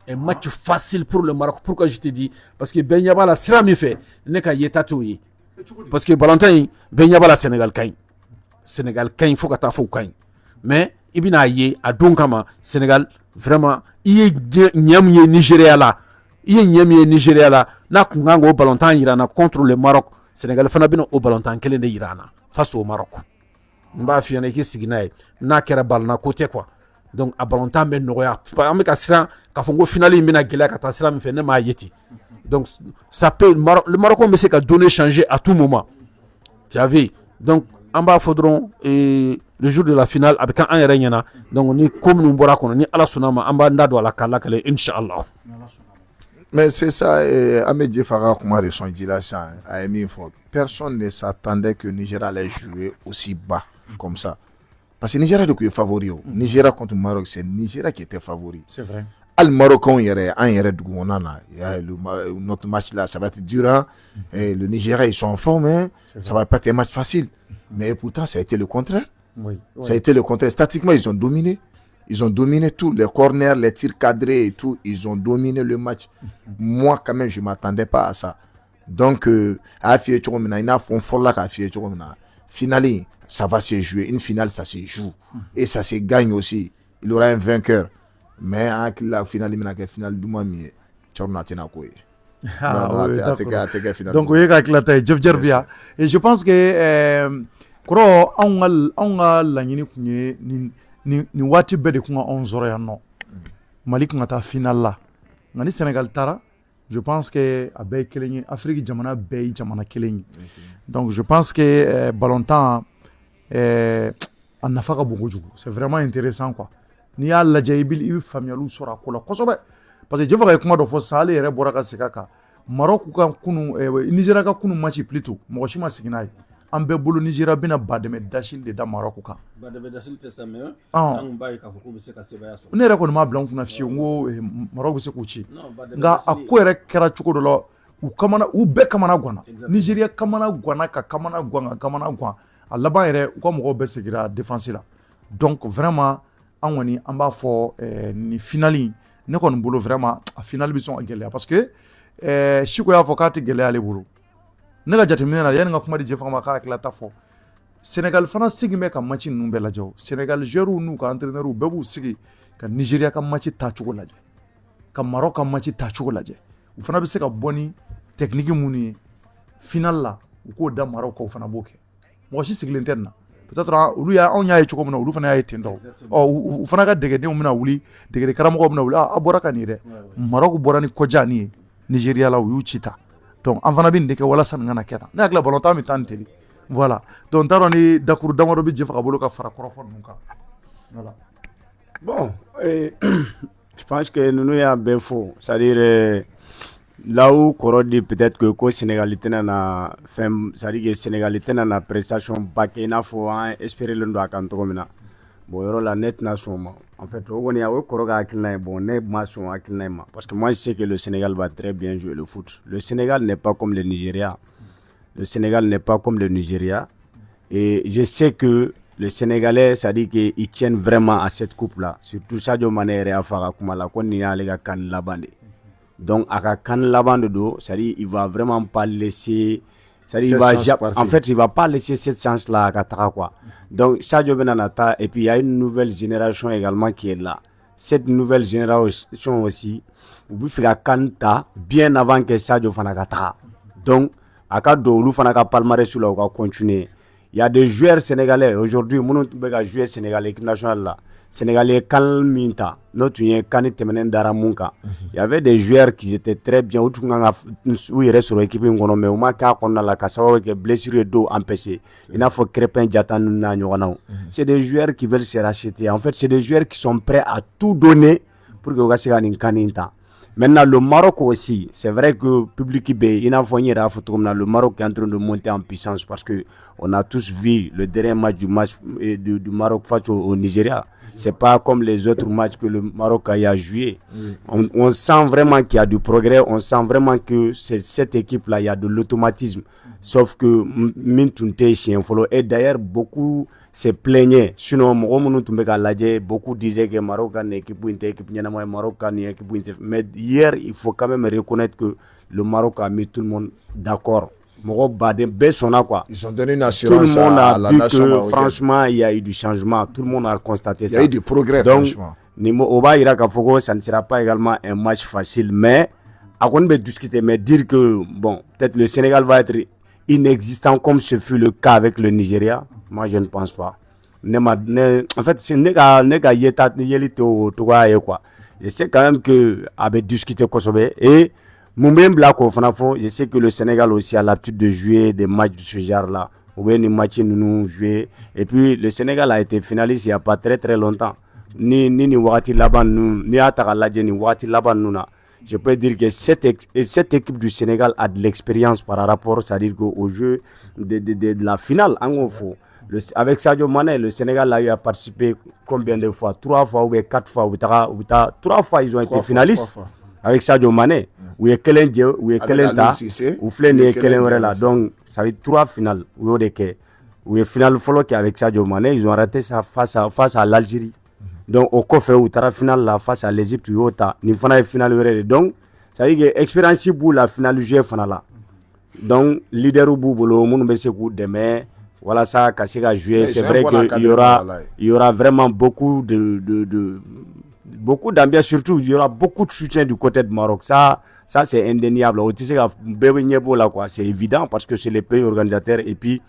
un match facile pour le Maroc pourquoi je te dis parce que bɛɛ ɲɛ b'a la sira min fɛ ne ka yeta t'o ye parce que ballontan in bɛɛ ɲɛ b'a la Sénégal ka ɲi Sénégal ka ɲi fo ka taa fɔ u ka ɲi mais i bɛna ye a don kama Sénégal vraiment i ye ɲɛ min ye Nigéria la i ye ɲɛ min ye Nigéria la n'a kun kan k'o ballontan yira an na contre le Maroc Sénégal fana bɛna o ballontan kelen de yira an na face au Maroc n b'a f'i ɲɛna i k'i sigi n'a ye n'a kɛra ballonna ko tɛ quoi donc a ballontan bɛ nɔgɔya an bɛ ka siran k'a fɔ ko finale in bɛna gɛlɛya ka taa sira min fɛ ne m'a ye ten donc ça peut le Maroc bɛ se ka donner changer à tout moment tu as vu donc an b'a fɔ dɔrɔn le jour de la finale a bɛ kɛ an yɛrɛ ɲɛna donc ni ko minnu bɔra a kɔnɔ ni Ala sɔnna ma an b'an da don a la k'a lakale inchallah. Mais c'est ça, Ahmed Farah Koumar et son Djilassan a mis une faute. Personne ne s'attendait que Nigeria allait jouer aussi bas comme ça. Parce que Nigeria est favori. Nigeria contre Maroc, c'est Nigeria qui était favori. C'est vrai. Al Marocain, notre match là, ça va être dur. Et le Nigeria, ils sont en forme. Hein. Ça va pas être un match facile. Mais pourtant, ça a été le contraire. Oui. Ça a été le contraire. Statiquement, ils ont dominé. Ils ont dominé tout, les corners, les tirs cadrés et tout, ils ont dominé le match. Moi, quand même, je ne m'attendais pas à ça. Donc, finale, ça va se jouer. Une finale, ça se joue. Et ça se gagne aussi. Il y aura un vainqueur. Mais la finale, il finale du mois, donc, et je pense que ni wati bɛɛ de kun ka anw sɔrɔ yan nɔ Mali kun ka taa final la nka ni Sénégal taara je pense que a bɛɛ ye kelen ye Afrique jamana bɛɛ ye jamana kelen ye donc je pense que ballontan a nafa ka bon kojugu c'est vraiment intéressant quoi n'i y'a lajɛ i bɛ faamuyaliw sɔrɔ a ko la kosɛbɛ parce que Jɛfɛ ka ye kuma dɔ fɔ sisan ale yɛrɛ bɔra ka segin a kan Maroc ka kunu Nigeria ka kunu match plutôt mɔgɔ si ma sigi n'a ye an bɛɛ bolo Nigeria bɛna badɛmɛ dachil de da Maroc kan badɛmɛ dachil tɛ sa mais an b'a ye k'a fɔ k'u bɛ se ka sebaya sɔrɔ ne yɛrɛ kɔni m'a bila n kunna fiyewu n ko Maroc bɛ se k'u ci nka a ko yɛrɛ kɛra cogo dɔ la u bɛɛ kamana ganna Nigeria kamana ganna ka kamana gan a laban yɛrɛ u ka mɔgɔw bɛɛ segira défense la donc vraiment an kɔni an b'a fɔ ni finale ne kɔni bolo vraiment a finale bɛ sɔn ka gɛlɛya parce que Siko y'a fɔ k'a tɛ gɛlɛya ale bolo ne ka jateminɛ na yanni ka kuma di Jɛfɛ ma k'a hakilata fɔ Sénégal fana sigi bɛ ka match ninnu bɛɛ lajɛ Sénégal joueurs n'u ka entraîneurs bɛɛ b'u sigi ka Nigeria ka match tacogo lajɛ ka Maroc ka match tacogo lajɛ u fana bɛ se ka bɔ ni technique minnu ye final la u k'o da Maroc kan u fana b'o kɛ mɔgɔ si sigilen tɛ nin na peut-être olu anw y'a ye cogo min na olu fana y'a ye ten tɔ u fana ka dɛgɛdenw bɛna wuli dɛgɛden karamɔgɔw bɛna wuli a bɔra ka nin ye dɛ Maroc bɔra ni kɔja nin ye Nigeria la u y'u ci ta donc an fana bɛ nin de kɛ walasa nin kana kɛ tan ne hakili la ballontan bɛ taa nin teli voilà donc n t'a dɔn ni dakuru damadɔ bɛ Jɛfɛ ka bolo ka fara kɔrɔfɔ ninnu kan voilà. Bon, je pense que nous y a bien faux, c'est-à-dire là où Koro dit peut-être que le Sénégal na femme, c'est-à-dire que Sénégal na prestation baké na faut espérer le doigt quand on a bon yoro la net nation en fait on y a Koro ga akilna bon ne nation akilna parce que moi je sais que le Sénégal va très bien jouer le foot. Le Sénégal n'est pas comme le Nigeria. Le Sénégal n'est pas comme le Nigeria et je sais que le Sénégalais, ça dit qu'ils tiennent vraiment à cette coupe-là. Surtout Sadio Mané et Afara Koumala, qu'on y a les gars kan labande. Donc, à kan labande do, ça dit il va vraiment pas laisser. Ça dit il va, en fait, il va pas laisser cette chance-là à Katara quoi. Donc, Sadio Benanata et puis il y a une nouvelle génération également qui est là. Cette nouvelle génération aussi, vous faites Kanta bien avant que Sadio Fanakata. Donc, à Kado, Lou Fanaka Palmarès sur là, on va continuer. Il y a des joueurs sénégalais aujourd'hui, nous avons joué Sénégal, l'équipe nationale là. Sénégalais Kalminta, notre Kani Temenen Daramunka. Il y avait des joueurs qui étaient très bien, où ils restent sur l'équipe, mais au moins quand on a la casse, blessure d'eau empêchée. Il faut Crépin Diatan. C'est des joueurs qui veulent se racheter. En fait, c'est des joueurs qui sont prêts à tout donner pour que vous ayez Kaninta. Maintenant, le Maroc aussi, c'est vrai que le public il a fourni la photo comme le Maroc est en train de monter en puissance parce que on a tous vu le dernier match du Maroc face au Nigeria. C'est pas comme les autres matchs que le Maroc a joué. On sent vraiment qu'il y a du progrès, on sent vraiment que cette équipe-là, il y a de l'automatisme. Sauf que et d'ailleurs, beaucoup se plaignaient. Sinon, beaucoup disaient que le Maroc a une équipe, mais hier, il faut quand même reconnaître que le Maroc a mis tout le monde d'accord. Ils ont donné une assurance tout le monde a la vu nation que franchement, il y a eu du changement. Tout le monde a constaté ça. Il y a eu du progrès, donc, franchement. Ça ne sera pas également un match facile, mais à quoi on peut discuter, mais dire que bon, peut-être le Sénégal va être inexistant comme ce fut le cas avec le Nigeria, moi je ne pense pas. En fait, c'est je sais quand même que avec discuter Kosovo et je sais que le Sénégal aussi a l'habitude de jouer des matchs de ce genre-là. Nous jouer. Et puis le Sénégal a été finaliste il n'y a pas très très longtemps. Je peux dire que cette équipe du Sénégal a de l'expérience par rapport, c'est-à-dire au jeu de la finale. Avec Sadio Mané, le Sénégal a eu à participer combien de fois? 3 fois ou 4 fois. 3 fois ils ont été finalistes. Avec Sadio Mané, où il y a Kelenje, où il y a Kelenta, où il y a Kelenje. Donc, ça fait 3 finales. Où il y a finale follow qui avec Sadio Mané, ils ont raté ça face à l'Algérie. Donc, au coffre où tu as la finale là, face à l'Égypte, il y a une finale. Donc, ça veut dire que l'expérience pour la finale du jeu là. Donc, leader au bout, le monde va se demain. Voilà ça, Kassika jouer. C'est vrai qu'il y aura vraiment beaucoup beaucoup d'ambiance, surtout il y aura beaucoup de soutien du côté de Maroc. Ça c'est indéniable. C'est évident parce que c'est les pays organisateurs et puis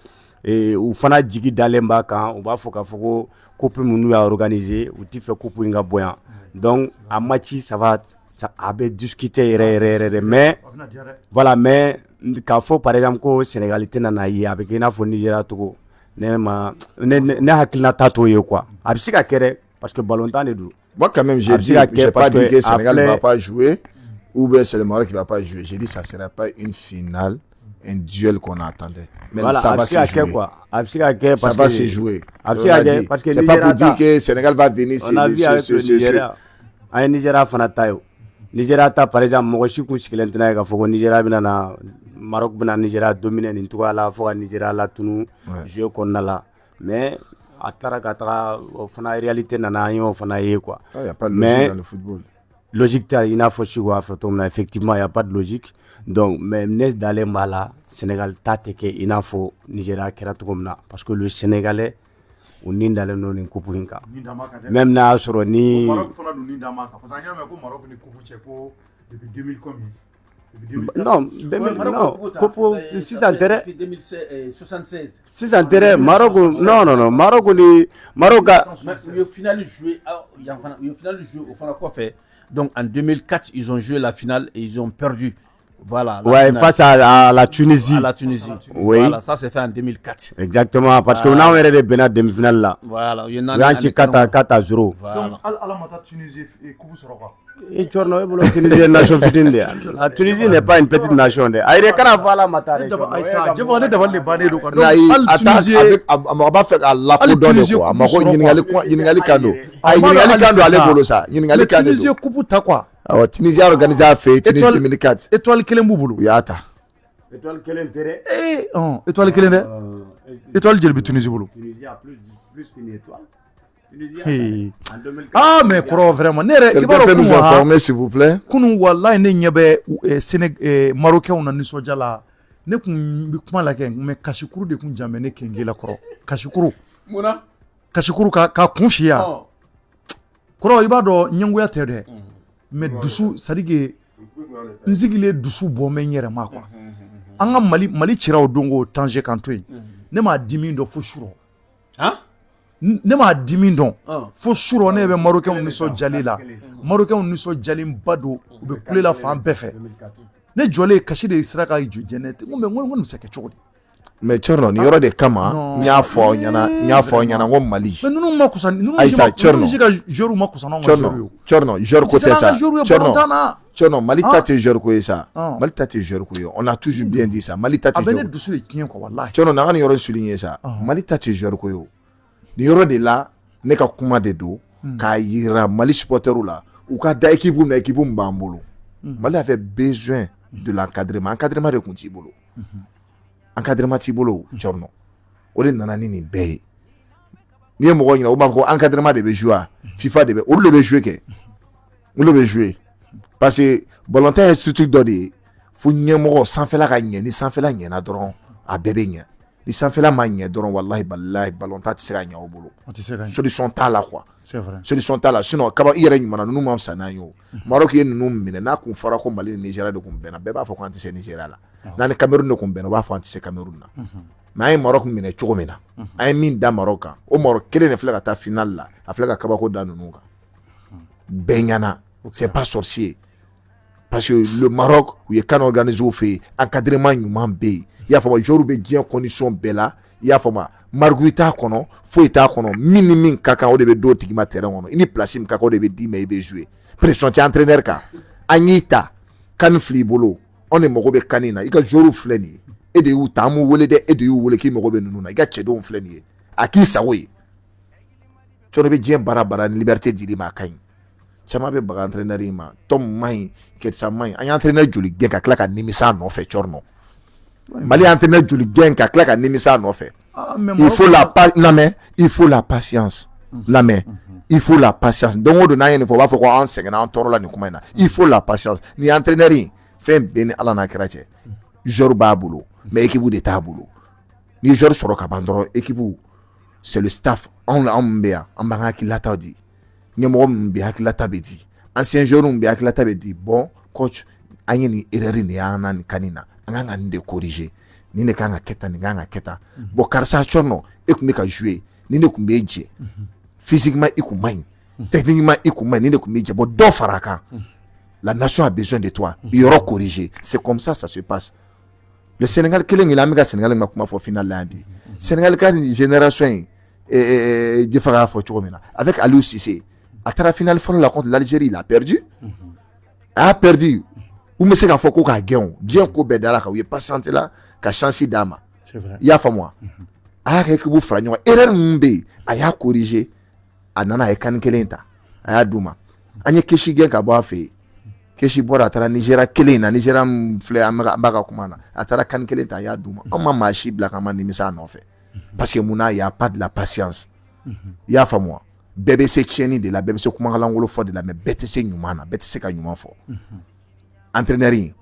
au fana jigi dalemba quand on va faut coupe munu à organiser ou tu fais coupe inga boyan. Donc à match ça avait discuté mais voilà, mais quand faut par exemple que Sénégalité nana yi avec ina fo Nigeria Togo ne hakilna tato ye quoi abisika kere parce que ballon temps de moi quand même j'ai pas dit que Sénégal ne va pas jouer ou bien c'est le Maroc qui va pas jouer. J'ai dit ça sera pas une finale, un duel qu'on attendait. Mais voilà, ça va se jouer. Ça va se jouer. C'est pas pour dire que Sénégal va venir. On a vu avec le Nigeria. Un Nigeria fanatayo. Nigeria par exemple, Mogoshi Kushkilentena ka foko Nigeria bina Maroc bina Nigeria dominer ni tuwa la foko Nigeria la tunu jeu konnala. Mais atara katara fana réalité nana yo fana yé quoi. Il y a pas de logique dans le football. Logique il n'a faut chiwa effectivement il y a pas de logique. Donc même nes d'aller mala Sénégal tateke il n'a faut Nigeria keratomna parce que le Sénégalais on n'y d'aller non in coupuinka. Même na soro ni Maroc fana du nindama parce que nyama ko Maroc ni coupu cheko depuis 2000 combien? Non, 2000 non. Coupe 6 intérêts. 2076. 6 intérêts. Maroc non. Maroc ni Maroc le final joué au fond quoi fait. Donc en 2004, ils ont joué la finale et ils ont perdu. Voilà. Ouais, face à la Tunisie. Oui. Voilà, ça s'est fait en 2004. Exactement, parce qu'on a eu des bénats demi-finale là. Voilà. Il y en a 4-0. Donc, à Tunisie, Koubou sera quoi? La Tunisie n'est pas une petite nation. Avec Tunisie a organisé à faire Tunisie 2004. Étoile Kelen Bouboulou. Yata. Étoile Kelen Tere. Étoile Kelen. Étoile Djelbi Tunisie Boulou. Tunisie a plus qu'une étoile. Ah mais quoi vraiment. Quelqu'un peut nous informer s'il vous plaît. Kunu wallahi ne nyebe Sénégal Marocain on a ni soja la. Ne kun bi kuma la ken mais kashikuru de kun jambe ne kenge la koro. Kashikuru. Muna. Kashikuru ka kunfiya. Koro ibado nyanguya tede. Mais dusu sadige nzigile dusu bomé nyere ma quoi anga mali chiraw dongo Tanger Kantoy ne m'a di min dɔn fo surɔ Hein? ne m'a di min dɔn Ah. fo surɔ ne bɛ marokɛnw nisɔndiyali la marokɛnw nisɔndiyalenba don u bɛ kule la fan bɛɛ fɛ ne jɔlen kasi de sera ka jɔ jɛnɛ n ko nin bɛ se ka kɛ cogo di mais Thierno ni yɔrɔ de kama n y'a fɔ aw ɲɛna n ko Mali mais ninnu ma kusa ninnu Aïssa Thierno si ka joueur ma kusa n'anw ka joueur ye Thierno joueur ko tɛ sa Thierno Mali ta Ah. tɛ joueur ko ye sa Ah. Mali ta tɛ joueur ko ye on a toujours bien dit ça Mali ta a tɛ bɛ ne joueur dusu de tiɲɛ quoi wallahi Thierno n'an ka nin yɔrɔ souligner sa Mali ta tɛ joueur ko ye o nin yɔrɔ de la ne ka kuma de don k'a yira Mali supporterw la u ka da équipe na équipe min b'an bolo Mali avait besoin de l'encadrement encadrement de tun t'i bolo encadrement t'i bolo Thierno o de nana ni nin bɛɛ ye n'i ye mɔgɔ ɲininka o b'a fɔ ko encadrement de bɛ jouer FIFA de bɛ olu de bɛ jouer kɛ olu de bɛ jouer parce que ballon-tan ye structure dɔ de ye fo ɲɛmɔgɔ sanfɛla ka ɲɛ ni sanfɛla ɲɛna dɔrɔn a bɛɛ bɛ ɲɛ ni sanfɛla ma ɲɛ dɔrɔn wallahi balahi ballon-tan tɛ se ka ɲɛ o bolo o tɛ se ka ɲɛ solution t'a la quoi c'est vrai solution t'a la sinon kaba i yɛrɛ ɲuman ninnu ma fisa n'an ye o Maroc ye ninnu minɛ n'a kun fɔra ko Mali ni Nigeria de kun bɛnna bɛɛ b'a fɔ ko an tɛ se Nigeria la n'an ni Cameroun de kun bɛnna o b'a fɔ an tɛ se Cameroun na mais an ye Maroc minɛ cogo min na an ye min da Maroc kan o Maroc kelen de filɛ ka taa final la a filɛ ka kabako da ninnu kan bɛɛ ɲɛna c'est pas sorcier parce que le Maroc u ye kan organisé u fɛ yen encadrement ɲuman bɛ yen i y'a faamu joueur bɛ diɲɛ condition bɛɛ la i y'a faamu margu t'a kɔnɔ foyi t'a kɔnɔ min ni min ka kan o de bɛ d'o tigi ma terrain kɔnɔ i ni place min ka kan o de bɛ d'i ma i bɛ jouer pression tɛ entraîneur kan an y'i ta kan filɛ i bolo anw de mago bɛ kan in na i ka joueur filɛ nin ye e de y'u ta an m'u wele dɛ e de y'u wele k'i mago bɛ ninnu na i ka cɛdenw filɛ nin ye a k'i sago ye cɔrɔ bɛ diɲɛ baara ni liberté dir'i ma a ka ɲi caman bɛ baga entraîneur in ma Tom man ɲi Ketsa man ɲi an ye entraîneur joli gɛn ka tila ka nimisa a nɔfɛ Thierno Mali entraîneur joli gɛn ka tila ka nimisa a nɔfɛ il faut il faut la patience lamɛn il faut la patience don o don n'an ye nin fɔ u b'a fɔ ko an sɛgɛnna an tɔɔrɔ la nin kuma in na il faut la patience ni entraîneur in fɛn bɛɛ ni Ala n'a kira cɛ joueur b'a bolo mais équipe de t'a bolo ni joueur sɔrɔ ka ban dɔrɔn équipe c'est le staff anw bɛ yan an b'an ka hakililataw di ɲɛmɔgɔ min bɛ hakililata bɛ di ancien joueur min bɛ hakililata bɛ di bon coach an ye nin erreur nin y'an na nin kan in na an kan ka nin de corriger nin de kan ka kɛ tan nin kan ka kɛ tan bon karisa Thierno e kun bɛ ka jouer nin de kun bɛ jɛ physiquement i kun man ɲi techniquement i kun man ɲi nin de kun bɛ jɛ bon dɔ fara a kan la nation a besoin de toi i yɔrɔ corriger c'est comme ça se passe le Sénégal kelen kelen an bɛ ka Sénégal ma kuma fɔ final la yan bi Sénégal ka génération in Difa y'a fɔ cogo min na avec Aliou Cissé a taara final fɔlɔ la contre l'Algérie il a perdu a y'a perdu u bɛ se k'a fɔ ko k'a gɛn o diɲɛ ko bɛɛ da la kan u ye patiente la ka chance d'a ma i y'a faamu wa a y'a kɛ équipe fara ɲɔgɔn erreur min bɛ yen a y'a corriger a nana a ye kan kelen ta a y'a d'u ma an ye Keshi gɛn ka bɔ a fɛ yen Keshi bɔra a taara Nigeria kelen na Nigeria min filɛ an b'a ka kuma na a taara kan kelen ta a y'a d'u ma an ma maa si bila k'an ma nimisa a nɔfɛ parce que mun na y a pas de la patience i y'a faamu wa bɛɛ bɛ se tiɲɛni de la bɛɛ bɛ se kumakanlankolon fɔ de la mais bɛɛ tɛ se ɲuman na bɛɛ tɛ se ka ɲuman fɔ entraîneur in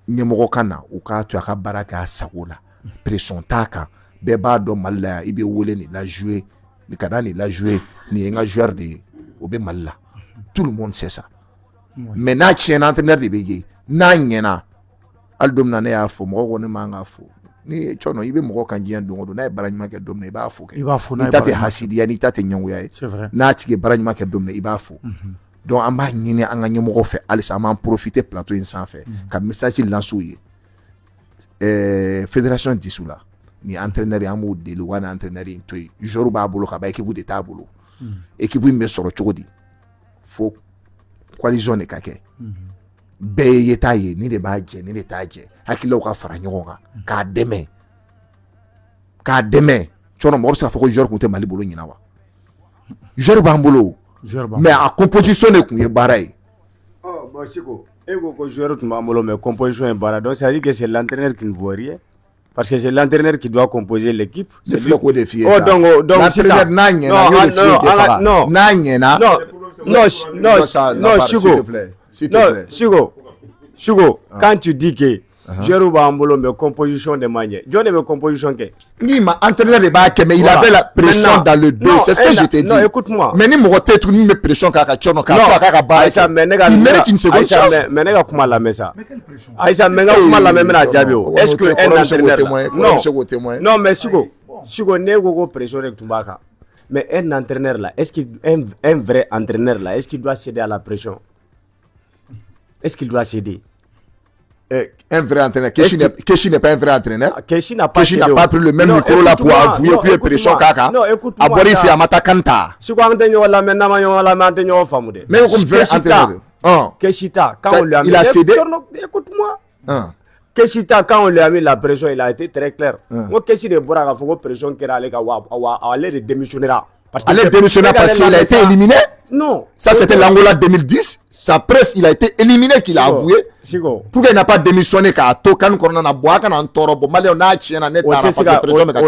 ɲɛmɔgɔ kan na u k'a to a ka baara kɛ a sago la pression t'a kan bɛɛ b'a dɔn Mali la yan i bɛ wele nin la jouer ni ka da nin la jouer nin ye n ka joueur de ye o bɛ Mali la tout le monde sait ça mais n'a tiɲɛna entraîneur de bɛ ye n'a ɲɛna hali don min na ne y'a fɔ mɔgɔ ko ne man ka fɔ ni Thierno i bɛ mɔgɔ kan diɲɛ don o don n'a ye baara ɲuman kɛ don min na i b'a fɔ kɛ n'i ta tɛ hasidiya n'i ta tɛ ɲɛngoya ye n'a tigi ye baara ɲuman kɛ don min na i b'a fɔ donc an b'a ɲini an ka ɲɛmɔgɔ fɛ halisa an b'an profiter plateau in sanfɛ ka message lance u ye fédération disu la ni entraîneur an b'o deli u ka ni entraîneur in to yen joueur b'a bolo ka ban équipe de t'a bolo équipe in bɛ sɔrɔ cogo di fo coalition de ka kɛ bɛɛ ye t'a ye ni de b'a jɛ ni de t'a jɛ hakililaw ka fara ɲɔgɔn kan k'a dɛmɛ Thierno mɔgɔ bɛ se k'a fɔ ko joueur kun tɛ Mali bolo ɲina wa joueur b'an bolo mais a composition de kun ye baara ye bon Siko e ko joueur tun b'an bolo mais composition ye baara donc ça veut dire que c'est l'entraîneur qui ne voit rien parce que c'est l'entraîneur qui doit composer l'équipe c'est lui ko de fie ça donc c'est ça n'a ɲɛna n'a ɲɛna non Siko, quand tu dis que joueur b'an bolo mais composition de manière John de composition ke Ni ma entraîneur de Baké, mais il avait la pression Maintenant, dans le dos. non, C'est ce que je t'ai dit. non, écoute-moi. Mais ni moté tout ni me pression kaka chono kaka Aïssa, mais nègre, il mérite une seconde chance. mais nègre, comment la met ça? Aïssa, mais comment la met la Diabio? Est-ce que un entraîneur non, mais Sigo nego pression avec Tumbaka. Mais un entraîneur là, est-ce qu'il un vrai entraîneur là, est-ce qu'il doit céder à la pression? Est-ce qu'il doit céder? Un vrai entraîneur. Keshi n'est pas un vrai entraîneur. Keshi n'a pas pris le même micro là pour avouer que pression kaka. Non, écoute-moi. Abori fait Amata Kanta. Si quoi on la maintenant on la maintenant famude. Mais comme vrai entraîneur. Keshita, quand on lui a mis, il a cédé. Écoute-moi. Keshita, quand on lui a mis la pression, il a été très clair. Moi, Keshi de Boraga, faut que pression qu'il allait de démissionner. Allait démissionner parce qu'il a été éliminé. Non. Ça, c'était l'Angola 2010. Sa presse, il a été éliminé, qu'il a avoué. Pourquoi il n'a pas démissionné quand Tokan Korona Boakan en Torobo, Malé, on a chien en état de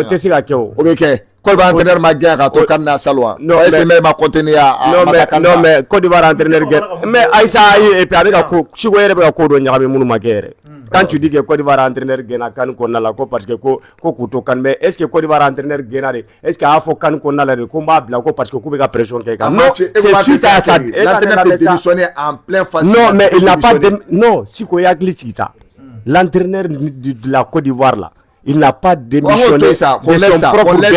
pression. Ok. Quand va entraîneur Maguire à Tokan na Salwa. Non, c'est même à contenir à. Non, mais Côte d'Ivoire entraîneur. Mais Aïssa, et puis avec un coup, si vous avez un coup de Nyami Mounou Maguire. Quand tu dis que Côte d'Ivoire entraîneur Gena Kan qu'on a la coupe parce que Kokuto Kan, mais est-ce que Côte d'Ivoire entraîneur Gena, est-ce qu'il y a un Kan qu'on a le combat blanc parce que Koubeka pression quelqu'un? Non, c'est suite à ça. L'entraîneur peut démissionner en plein face. Non, mais il n'a pas de. Non, si Koya glisse ça. L'entraîneur de la Côte d'Ivoire là. Il n'a pas démissionné de son propre gré.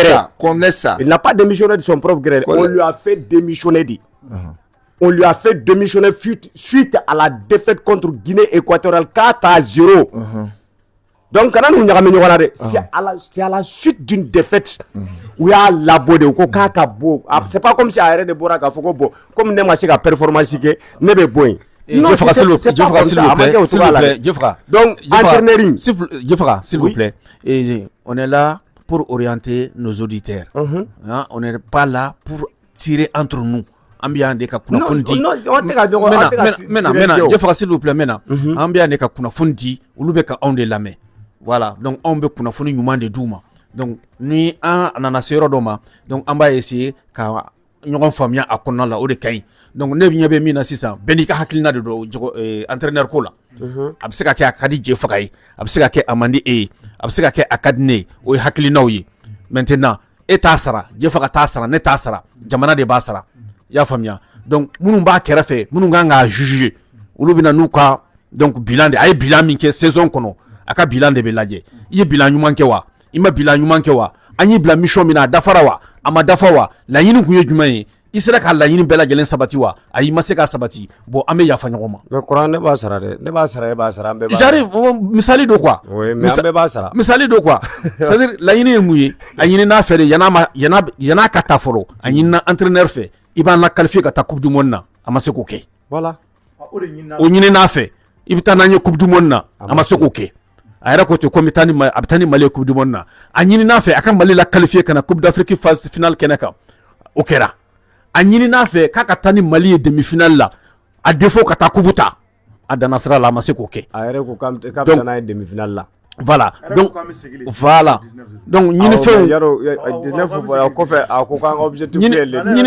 Il n'a pas démissionné de son propre gré. On lui a fait démissionner. On lui a fait démissionner suite à la défaite contre Guinée équatoriale 4-0. Donc, quand on a c'est à la suite d'une défaite où il y a la bodé, c'est pas comme si à l'arrêt de Boraka, comme Nema Sega performance, n'est pas bon. Non, s'il vous plaît, donc, entraîneur, s'il vous plaît, et on est là pour orienter nos auditeurs. On n'est pas là pour tirer entre nous. Ambiance de Kakuna Fundi. Maintenant, s'il vous plaît, maintenant, ambiance de Kakuna Fundi, ou l'Ubeka on de la main. Voilà, donc on veut qu'on a fourni humain de Douma. Donc, nous, on a séro doma. Donc, on va essayer qu'à une famille à connaître la haut de Kain. Donc, ne vient pas mina sisa. Benika hakilina de entraîneur kola. Abseka ke akadi jefakaï. Abseka ke amandi e. Abseka ke akadne. Ou hakilina ouye. Maintenant, et tasara. Jefaka tasara, ne tasara. Jamana de basara. Ya famille. Donc, mounumba kerafe. Moununganga juger. Oulubina nouka. Donc, bilan de. Aïe bilan minke saison kono. Aka bilan de belaje. Iye bilan nyuman kewa. Ima bilan nyuman kewa. Anyi bilan mission mina dafarawa. Ama dafawa. La yini kuye jumaye. Isra ka la yini bela jelen sabati wa. Ayi maseka sabati. Bo ame ya fanya ngoma. Le Coran ne ba sara de. Ne ba sara ba sara be ba. J'arrive misali do quoi? Oui, mais ambe ba sara. Misali do quoi? C'est-à-dire la yini muye. Ayini na fere yana kataforo. Ayini na entraîneur fait. Iba na qualifier ka ta coupe du monde na. Ama se koke. Voilà. O nyini na fait. Ibita na nye coupe du monde na. Ama se koke. Ayra ko to komitani abtani mali coupe du monde na anyini na fe akan mali la qualifier kana coupe d'Afrique phase finale kenaka okera anyini na fe kaka tani mali demi finale la a défaut kata kubuta adana sera la maseko ke ayra ko kam na demi finale la voilà donc voilà donc ñini fe yaro 19 voilà ko fe ko kan objectif ñini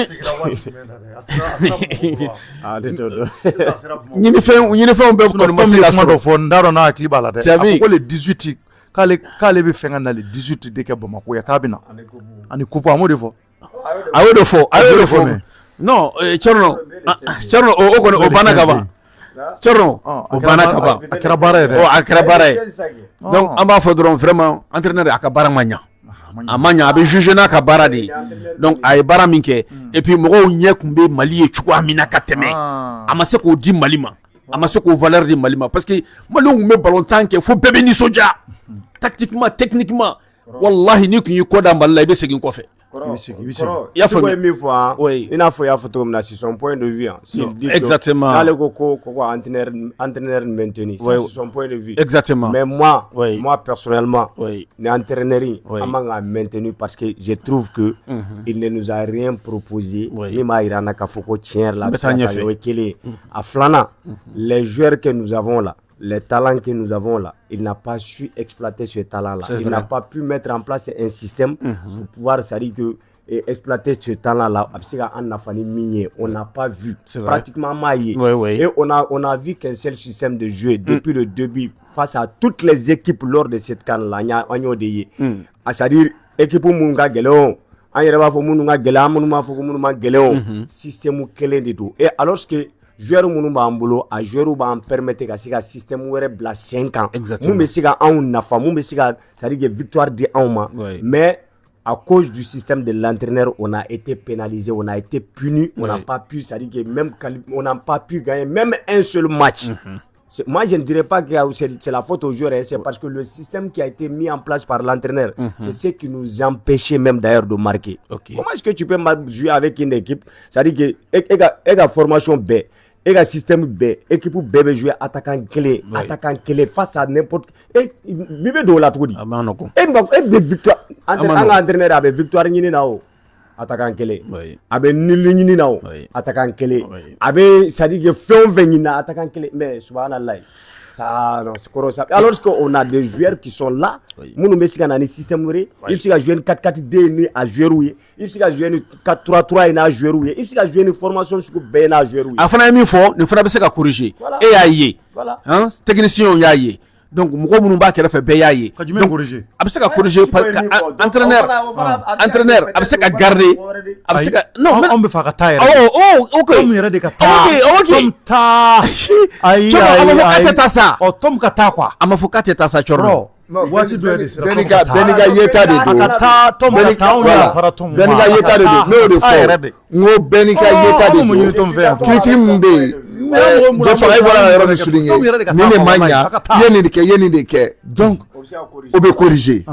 fe be ko comme la do fo ndaro na kliba la de ko le 18 kale be fenga na le 18 de ke Bamako ya kabina ani coupe amode fo awodo fo non Chorno o ko o bana gaba Chorno o bana kaba akra bara donc on va faudra vraiment entraîneur akabara manya amanya abe juger na kabara de donc ay bara minke et puis mo nye kumbe mali e chukwa mina kateme amase ko di malima amase ko valeur di malima parce que malon me ballon tanke faut bébé ni soja tactiquement techniquement wallahi ni kun ko da malla be segin ko fe il faut une fois oui il a faut son point de vue s'il dit exactement entraîneur maintenir c'est son point de vue exactement mais moi personnellement l'entraîneur a maintenu parce que je trouve que il ne nous a rien proposé même à Irana Kafoko tient là à Flana les joueurs que nous avons là, les talents que nous avons là, il n'a pas su exploiter ce talent-là. Il n'a pas pu mettre en place un système pour pouvoir, c'est-à-dire que exploiter ce temps-là, on n'a pas vu. Pratiquement maillé. Oui. Et on a vu qu'un seul système de jeu depuis le début face à toutes les équipes lors de cette CAN-là. C'est-à-dire, équipe Munga Gelon, système de tout. Et alors que joueur munu b'an bolo a joueur b'an permettre ka se ka système wɛrɛ bila 5 ans mun bɛ se ka anw nafa mun bɛ se ka c'est-à-dire victoire di anw ma mais à cause du système de l'entraîneur on a été pénalisé, on a été puni, on n'a pas pu, c'est-à-dire que même on n'a pas pu gagner même un seul match. Moi, je ne dirais pas que c'est la faute aux joueurs, c'est parce que le système qui a été mis en place par l'entraîneur, c'est ce qui nous empêchait même d'ailleurs de marquer. Comment est-ce que tu peux jouer avec une équipe, c'est-à-dire que la formation B, et le système B, l'équipe B veut jouer attaquant clé face à n'importe qui. Et il de la tout dit. Et victoire, l'entraîneur avait victoire attaquant kele abe nilini nao attaquant kele abe c'est-à-dire que fond venina attaquant kele mais subhanallah ça non c'est correct. Alors qu'on a des joueurs qui sont là munu mesika na ni système wure il s'ika jouer 4-4-2 ni a jouer ou il s'ika jouer 4-3-3 ni a jouer ou il s'ika jouer une formation sur ben a jouer ou afana mi fo ne fana be se ka corriger et ayi hein technicien yayi donc mɔgɔ minnu b'a kɛrɛfɛ bɛɛ y'a ye a bɛ se ka corriger entraîneur a bɛ se ka garder a bɛ se ka non anw bɛ fɛ ka taa yɛrɛ ok Tom yɛrɛ de ka taa Tom taa ayi a ma fɔ k'a tɛ taa sa Tom ka taa quoi a ma fɔ k'a tɛ taa sa Cɔrɔ waati dɔ yɛrɛ de sera bɛɛ n'i ka yeta de don a ka taa Tom ka taa anw yɛrɛ fara Tom bɛɛ n'i ka yeta de don ne y'o de fɔ n ko bɛɛ n'i ka yeta de don critique min bɛ yen dɔ fara i bɔra ka yɔrɔ min souligner nin de ma ɲa i ye nin de kɛ i ye nin de kɛ donc o bɛ corriger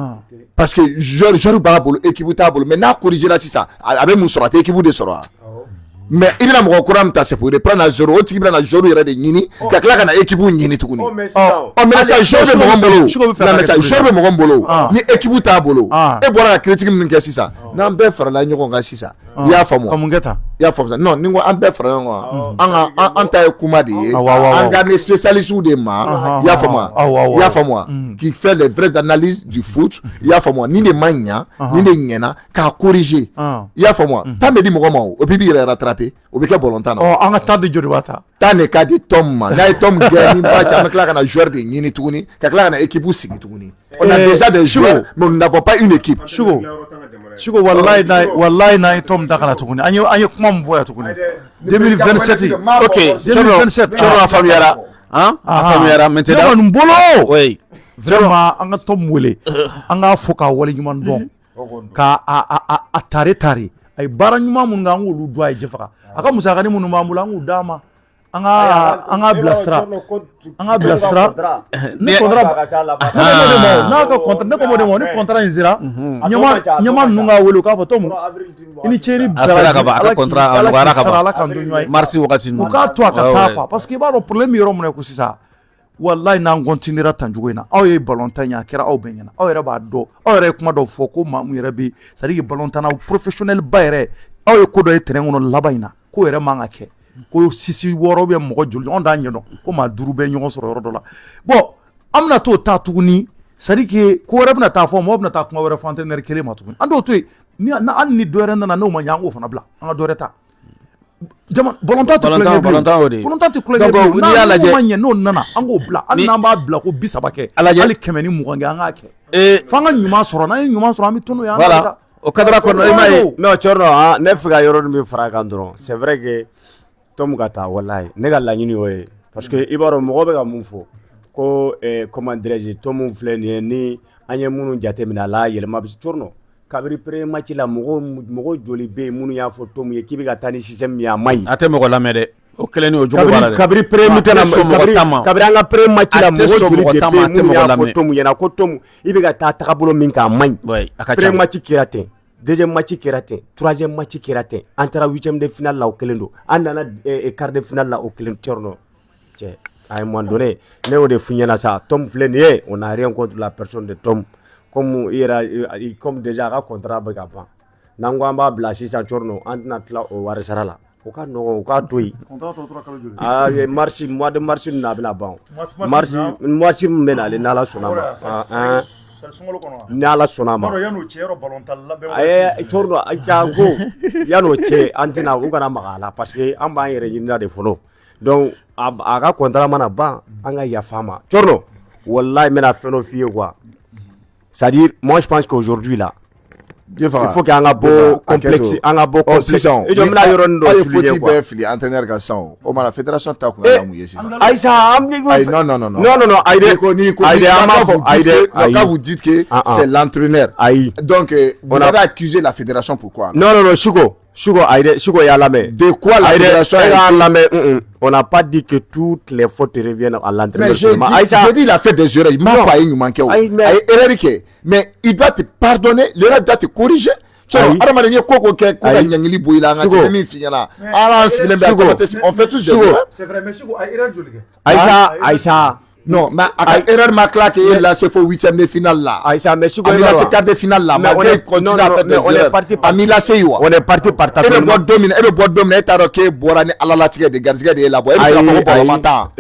parce que joueur b'a bolo équipe t'a bolo mais n'a corriger la sisan a bɛ mun sɔrɔ a tɛ équipe de sɔrɔ wa mais i bɛna mɔgɔ kura min ta c'est pour reprendre à zéro o tigi bɛna joueur yɛrɛ de ɲini ka tila ka na équipe ɲini tuguni mais sisan joueur bɛ mɔgɔ bolo mais sisan joueur bɛ mɔgɔ bolo ni équipe t'a bolo e bɔra ka critique min kɛ sisan n'an bɛɛ farala ɲɔgɔn kan sisan i y'a faamu i y'a faamu non ni ko an bɛɛ fara ɲɔgɔn kan an ta ye kuma de ye an ka ni spécialistes de ma i y'a faamu qui fait les vraies analyses du foot i y'a faamu ni de ma ɲa ni de ɲɛna k'a corriger i y'a faamu temps bɛ di mɔgɔ ma o puis b'i yɛrɛ rattraper o bɛ kɛ bɔlɔntan na an ka temps de joli b'a ta temps de ka di Tom ma n'a ye Tom gagné ba cɛ an bɛ tila ka na joueur de ɲini tuguni ka tila ka na équipe sigi tuguni on a déjà des joueurs mais nous n'avons pas une équipe Sugo wallahi n'a ye Tom ta kana tuguni an ye kuma min fɔ yan tuguni 2027 ok 2027 Cɔrɔ a faamuyara hein a faamuyara maintenant ne kɔni bolo oui vraiment an ka Tom wele an k'a fɔ k'a waleɲuman dɔn ka a tare a ye baara ɲuman minnu kɛ an k'olu dɔn a ye jɛfaga a ka musakani minnu b'an bolo an k'u d'a ma an ka bilasira ne contrat n'a ka contrat ne ko mo de ma ni contrat in sera ɲɛma ninnu k'a wele u k'a fɔ Tom i ni cɛni a sera ka ban a ka contrat a nɔgɔyara ka ban Ala k'an to ɲɔgɔn ye marisi wagati ninnu u k'a to a ka taa quoi parce que i b'a dɔn problème yɔrɔ min na ko sisan wallahi n'an continuera tan cogo in na aw ye ballontan ɲɛ a kɛra aw bɛɛ ɲɛna aw yɛrɛ b'a dɔn aw yɛrɛ ye kuma dɔ fɔ ko maa mun yɛrɛ bɛ c'est-à-dire ballontan na professionnel ba yɛrɛ aw ye ko dɔ ye terrain kɔnɔ laban in na ko yɛrɛ man ka kɛ ko sisi wɔɔrɔ bɛ mɔgɔ joli anw t'a ɲɛdɔn ko maa duuru bɛ ɲɔgɔn sɔrɔ yɔrɔ dɔ la bon an bɛna t'o ta tuguni c'est-à-dire que ko wɛrɛ bɛna taa fɔ mɔgɔ bɛna taa kuma wɛrɛ fɔ entraîneur kelen ma tuguni an t'o to yen hali ni dɔ wɛrɛ nana n'o ma ɲɛ an k'o fana bila an ka dɔ wɛrɛ ta ballontan tɛ kulonkɛ bilen n'a ma ɲɛ n'o nana an k'o bila hali n'an b'a bila ko 30 kɛ hali 100 ni 20 kɛ an k'a kɛ f'an ka ɲuman sɔrɔ n'an ye ɲuman sɔrɔ an bɛ to n'o ye an ka taa o cadre kɔnɔ i m'a ye non Cɔrɔ ne fɛ ka yɔrɔ min fara kan dɔrɔn c'est vrai que Tom ka taa wallahi ne ka laɲini y'o ye parce que i b'a dɔn mɔgɔ bɛ ka mun fɔ ko comment dirais-je Tom filɛ nin ye ni an ye minnu jateminɛ a la yɛlɛma bɛ Cɔrɔ kabiri premier match la mɔgɔ joli bɛ yen minnu y'a fɔ Tom ye k'i bɛ ka taa ni système min a man ɲi a tɛ mɔgɔ lamɛn dɛ o kelen ni o jogo b'a la dɛ kabiri premier mi-temps na kabiri an ka premier match la mɔgɔ joli de bɛ yen minnu y'a fɔ Tom ɲɛna ko Tom i bɛ ka taa tagabolo min k'a man ɲi premier match kɛra ten deuxième match kɛra ten troisième match kɛra ten an taara huitième de finale la o kelen don an nana quart de finale la o kelen Cɔrɔ cɛ à un moment donné ne y'o de f'i ɲɛna sa Tom filɛ nin ye on n'a rien contre la personne de Tom comme comme déjà a ka contrat bɛ ka ban n'an ko an b'a bila sisan Cɔrɔ an tɛna tila o wari sara la o ka nɔgɔn o k'a to yen mois de mars ninnu a bɛna ban mars min bɛ na ale n'Ala sɔnna ma ni ala sɔnna a ma cɔri dɔ a ca ko yan'o cɛ an tɛna u kana maga a la parce que an b'an yɛrɛ ɲinina de fɔlɔ donc a ka contrat mana ban an ka yafa a ma cɔri dɔ wallahi n bɛna fɛn dɔ f'i ye quoi c'est à dire moi je pense qu'aujourd'hui là il faut qu'an ka bɔ complexe an ka bɔ complexe i jɔ n bɛna yɔrɔnin dɔ souligner quoi fili entraîneur ka san o mana fédération ta kun ye mun ye sisan Aïssa non Aïdé quand vous dites que c'est l'entraîneur donc vous avez accusé la fédération pourquoi non Chouko Aïdé Chouko y'a lamé de quoi la fédération on n'a pas dit que toutes les fautes reviennent à l'entraîneur. Mais je dis il a fait des erreurs, il m'a fait une manquer. Mais il doit te pardonner, l'erreur doit te corriger. On fait tous des erreurs. C'est vrai, mais Chouko, Aïssa. Non, mais erreur ma claque là, c'est pour 8e de finale là. Aïssa, mais Chouko, Amila c'est 4 de finale là. Malgré continue à faire des erreurs. Amila c'est yo. On est parti par ta. Et le boîte domine, et roké borani ala la tige de garziga de là. Et ça fait balomata.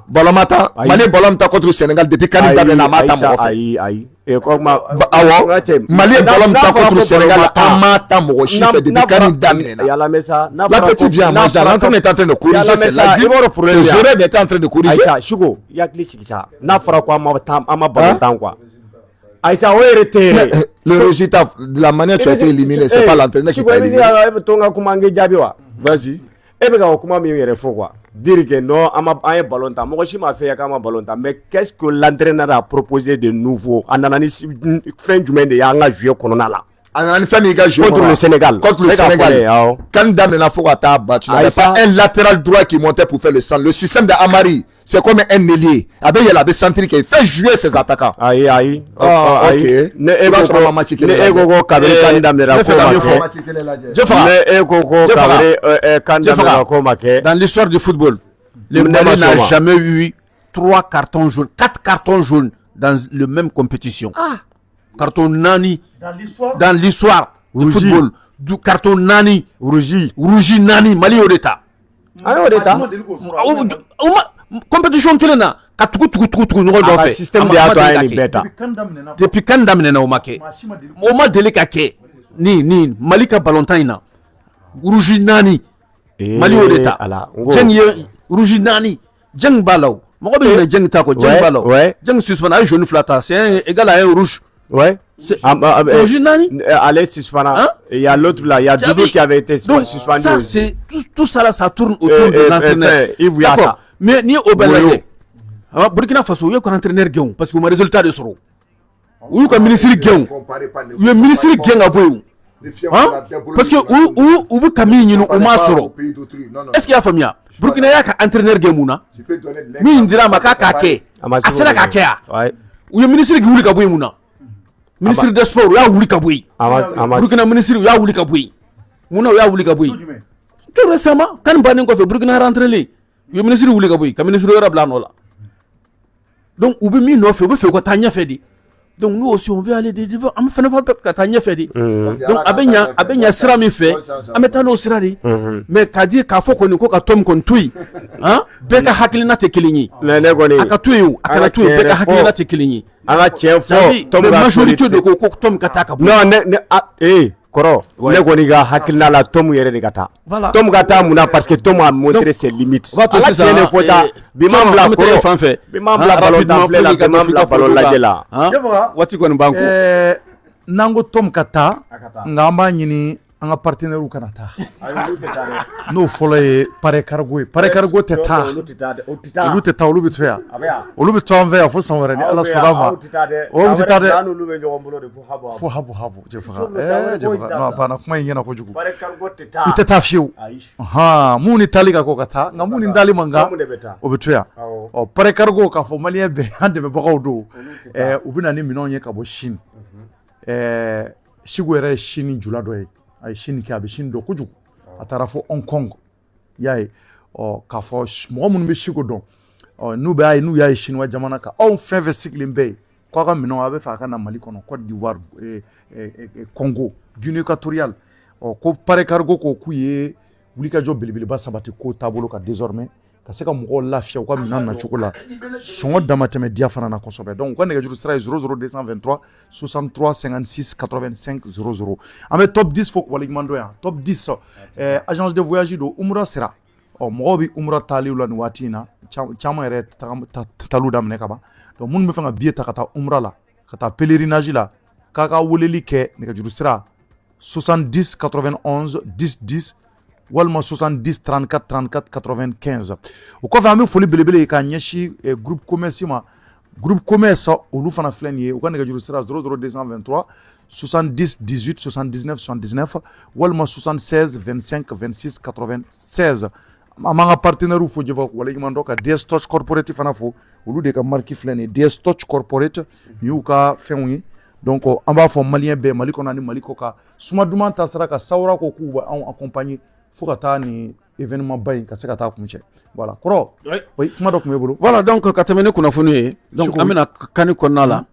Balomata. Mali balomata contre le Sénégal depuis quand il a mata mo. Aïe. Et comment Mali balomata contre le Sénégal amata mo chiffre depuis quand il damine. Yala mesa. La petite vient manger, l'entraîneur est en train de corriger c'est là. C'est erreur d'être en train de corriger. Aïssa, Chouko, yakli sikisa. Na fara ko ama balontan quoi. Aïssa, o hérité. Le résultat, de la manière tu as été éliminé, c'est pas l'entraîneur qui t'a éliminé. Vas-y. Dire que non, un ballon temps. Moi, je m'ai fait un ballon temps. Mais qu'est-ce que l'entraîneur a proposé de nouveau en analyse fin du mois de Yanga joué là. Contre le Sénégal. Quand Damena Fogata battu, il n'y avait pas un latéral droit qui montait pour faire le centre. Le système d'Amari, c'est comme un ailier. Il avait senti qu'il fait jouer ses attaquants. Aïe. Ok. Dans l'histoire du football, le Mali n'a jamais eu 3 cartons jaunes, 4 cartons jaunes dans la même compétition. Carton Nani dans l'histoire du football, du carton Nani, Rougi Nani, Mali au d'état. Compétition qui est là, système depuis quand Damena au Maké, Oma Delikake, ni Malika Balontaina, Rougi Nani, Mali au d'état. Rougi Nani, Djeng Balaw, Mohamed Djeng Tako, Djeng Balaw, Djeng Suspend, un jaune flatta, c'est égal à un rouge. Ouais. Allez, suspendant. Il y a l'autre là, il y a Doudou qui avait été suspendu. Ça, c'est tout ça là, ça tourne autour de l'entraîneur. D'accord. Mais ni au Belgique, Burkina Faso, il y a un entraîneur qui parce que mon résultat de Soro. Ou il y a un ministre qui il y a un ministre qui a parce que où Camille ou Masoro. Est-ce qu'il y a famille? Burkina y a un entraîneur qui est mi indira makaka ke. Asala kakea. Ou il y a un ministre qui voulait kabouy mouna. Ministre des Sports, il y a Wuli Kabouy. Burkina ministre, il y a Wuli Kabouy. Mouna, il y a Wuli Kabouy. Tout récemment, quand Banen fait Burkina rentré, il y a ministre Wuli Kabouy, comme ministre de Rablanola. Donc, ou bien, nous faisons quoi Tania fait. Donc, nous aussi, on veut aller devant. On fait pas Tania fait. Donc, Abenya sera mi fait. Ametano sera dit. Mais qu'à dire qu'à faut qu'on nous coque à Tom Kontui. Hein? Beka Hakilina te Kilini. Akatouy, Akatouy, Beka Hakilina te Kilini. La majorité de Koko Tom Kataka. Non, Koro, Negoniga Hakilina la Tom Yere de Gata. Tom Gata Mouna parce que Tom a montré ses limites. Va te c'est une fois ça. Bimam la Koro fanfait. Bimam la ballon d'enflé la Bimam la ballon la gela. Wati kon banko. Nango Tom Kata, ngamba nyini anga partenaire u kanata. No folo e pare cargo teta. Olu teta olu bitfea. Olu bitwa nve fo sanwere ni ala sodama. O bitade. Fo habu jefra. Jefra. No bana kuma yena ko jugu. Pare cargo teta. Teta fiu. Aha, muni taliga ko kata, ngamuni ndali manga. O bitfea. O pare cargo ka fo malien be hande be bagaw do. Ubina ni minonye ka bo Chine. Shigwere Chine jula doye. Ay Chine ki abi Chine do kujugu atara fo Hong Kong yaye ka fo mo mun be shigo don nu be ay nu yaye Chine wa jamana ka on fait cycle mbe ko ka mino abe fa kana Mali kono Côte d'Ivoire Congo Guinée équatoriale ko pare cargo ko kuye wuli ka jo bilibili ba sabati ko tabolo ka désormais ka se ka mɔgɔw lafiya u ka minɛn nacogo la sɔngɔ dama tɛmɛ diya fana na kosɛbɛ donc u ka nɛgɛjuru sira ye 00223 63 56 85 00 an bɛ top 10 fɔ waleɲuman dɔn yan top 10 agence de voyage don umra sira mɔgɔw bɛ umra taaliw la nin waati in na caman yɛrɛ taaliw daminɛ ka ban donc minnu bɛ fɛ ka billet ta ka taa umra la ka taa pèlerinage la k'a ka weleli kɛ nɛgɛjuru sira 70 91 10 10 walima 70 34 34 95 o kɔfɛ an bɛ foli belebele ye k'a ɲɛsin groupe commerce ma groupe commerce olu fana filɛ nin ye u ka nɛgɛjuru sira 00223 70 18 79 79 walima 76 25 26 96 an b'an ka partenaires fo jɛfɔ waleɲuman dɔ ka DS Touch Corporate fana fo olu de ka marque filɛ nin ye DS Touch Corporate nin y'u ka fɛnw ye donc an b'a fɔ maliyɛn bɛɛ Mali kɔnɔ ani Mali kɔ kan suma duman ta sira ka sawura ko k'u bɛ anw accompagner fo ka taa nin événement ba in ka se ka taa kun cɛ voilà kɔrɔ oui kuma dɔ tun bɛ bolo voilà donc ka tɛmɛ ni kunnafoni ye donc an bɛna kani kɔnɔna la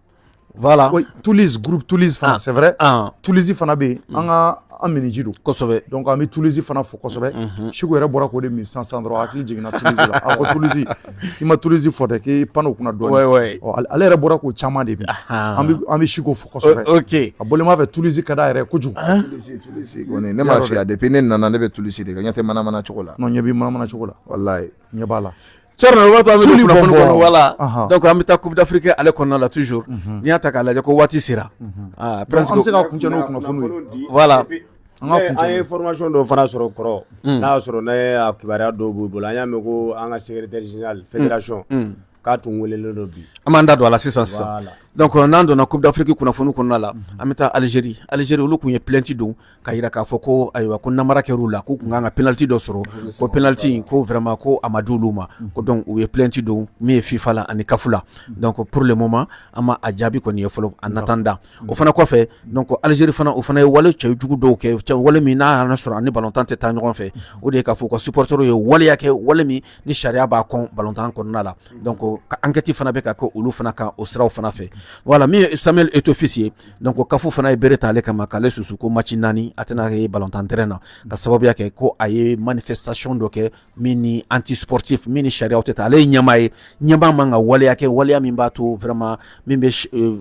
voilà oui Toulouse groupe Toulouse fana c'est vrai Toulouse fana bɛ yen an ka an miniji don kosɛbɛ donc an bɛ Toulouse fana fo kosɛbɛ Chico yɛrɛ bɔra k'o de min sisan dɔrɔn hakili jiginna Toulouse la a ko Toulouse i ma Toulouse fɔ dɛ k'i pan o kunna dɔɔnin ale yɛrɛ bɔra k'o caman de bi an bɛ Chico fo kosɛbɛ ok a bɔlen b'a fɛ Toulouse ka d'a yɛrɛ kojugu Toulouse kɔni ne m'a f'i ye depuis ne nana ne bɛ Toulouse de kan ɲɛ tɛ manamana cogo la non ɲɛ b'i manamana cogo la wallahi ɲɛ b'a la Thierno waati an bɛ kunnafoni kɔnɔ voilà donc an bɛ taa Coupe d'Afrique ale kɔnɔna la toujours n'i y'a ta k'a lajɛ ko waati sera presque an bɛ se ka kuncɛ n'o kunnafoniw ye voilà an ye formation dɔ fana sɔrɔ kɔrɔ n'a y'a sɔrɔ n'a ye a kibaruya dɔw b'u bolo an y'a mɛn ko an ka secrétaire général fédération k'a tun welelen dɔ bi an b'an da don a la sisan donc n'an donna Coupe d'Afrique kunnafoni kɔnɔna la an bɛ taa Algérie olu tun ye plainte don k'a jira k'a fɔ ko ayiwa ko namara kɛr'u la k'u tun kan ka penalty dɔ sɔrɔ ko penalty ko vraiment ko a ma di olu ma ko donc u ye plainte don min ye FIFA la ani CAF la donc pour le moment an ma a jaabi kɔni ye fɔlɔ en attendant o fana kɔfɛ donc Algérie fana o fana ye wale cɛjugu dɔw kɛ wale min n'a y'a sɔrɔ ani ballontan tɛ taa ɲɔgɔn fɛ o de ye k'a fɔ ka supporters ye waleya kɛ wale min ni sariya b'a kɔn ballontan kɔnɔna la donc ka enquête fana bɛ ka kɛ olu fana kan o siraw fana fɛ voilà min ye Samuel Eto'o-Fils ye donc CAF fana ye bere ta ale kama k'ale susu ko match 4 a tɛna kɛ ballontan terrain na ka sababuya kɛ ko a ye manifestation dɔ kɛ min ni anti sportif min ni sariyaw tɛ ta ale ye ɲɛmaa ye ɲɛmaa man ka waleya kɛ waleya min b'a to vraiment min bɛ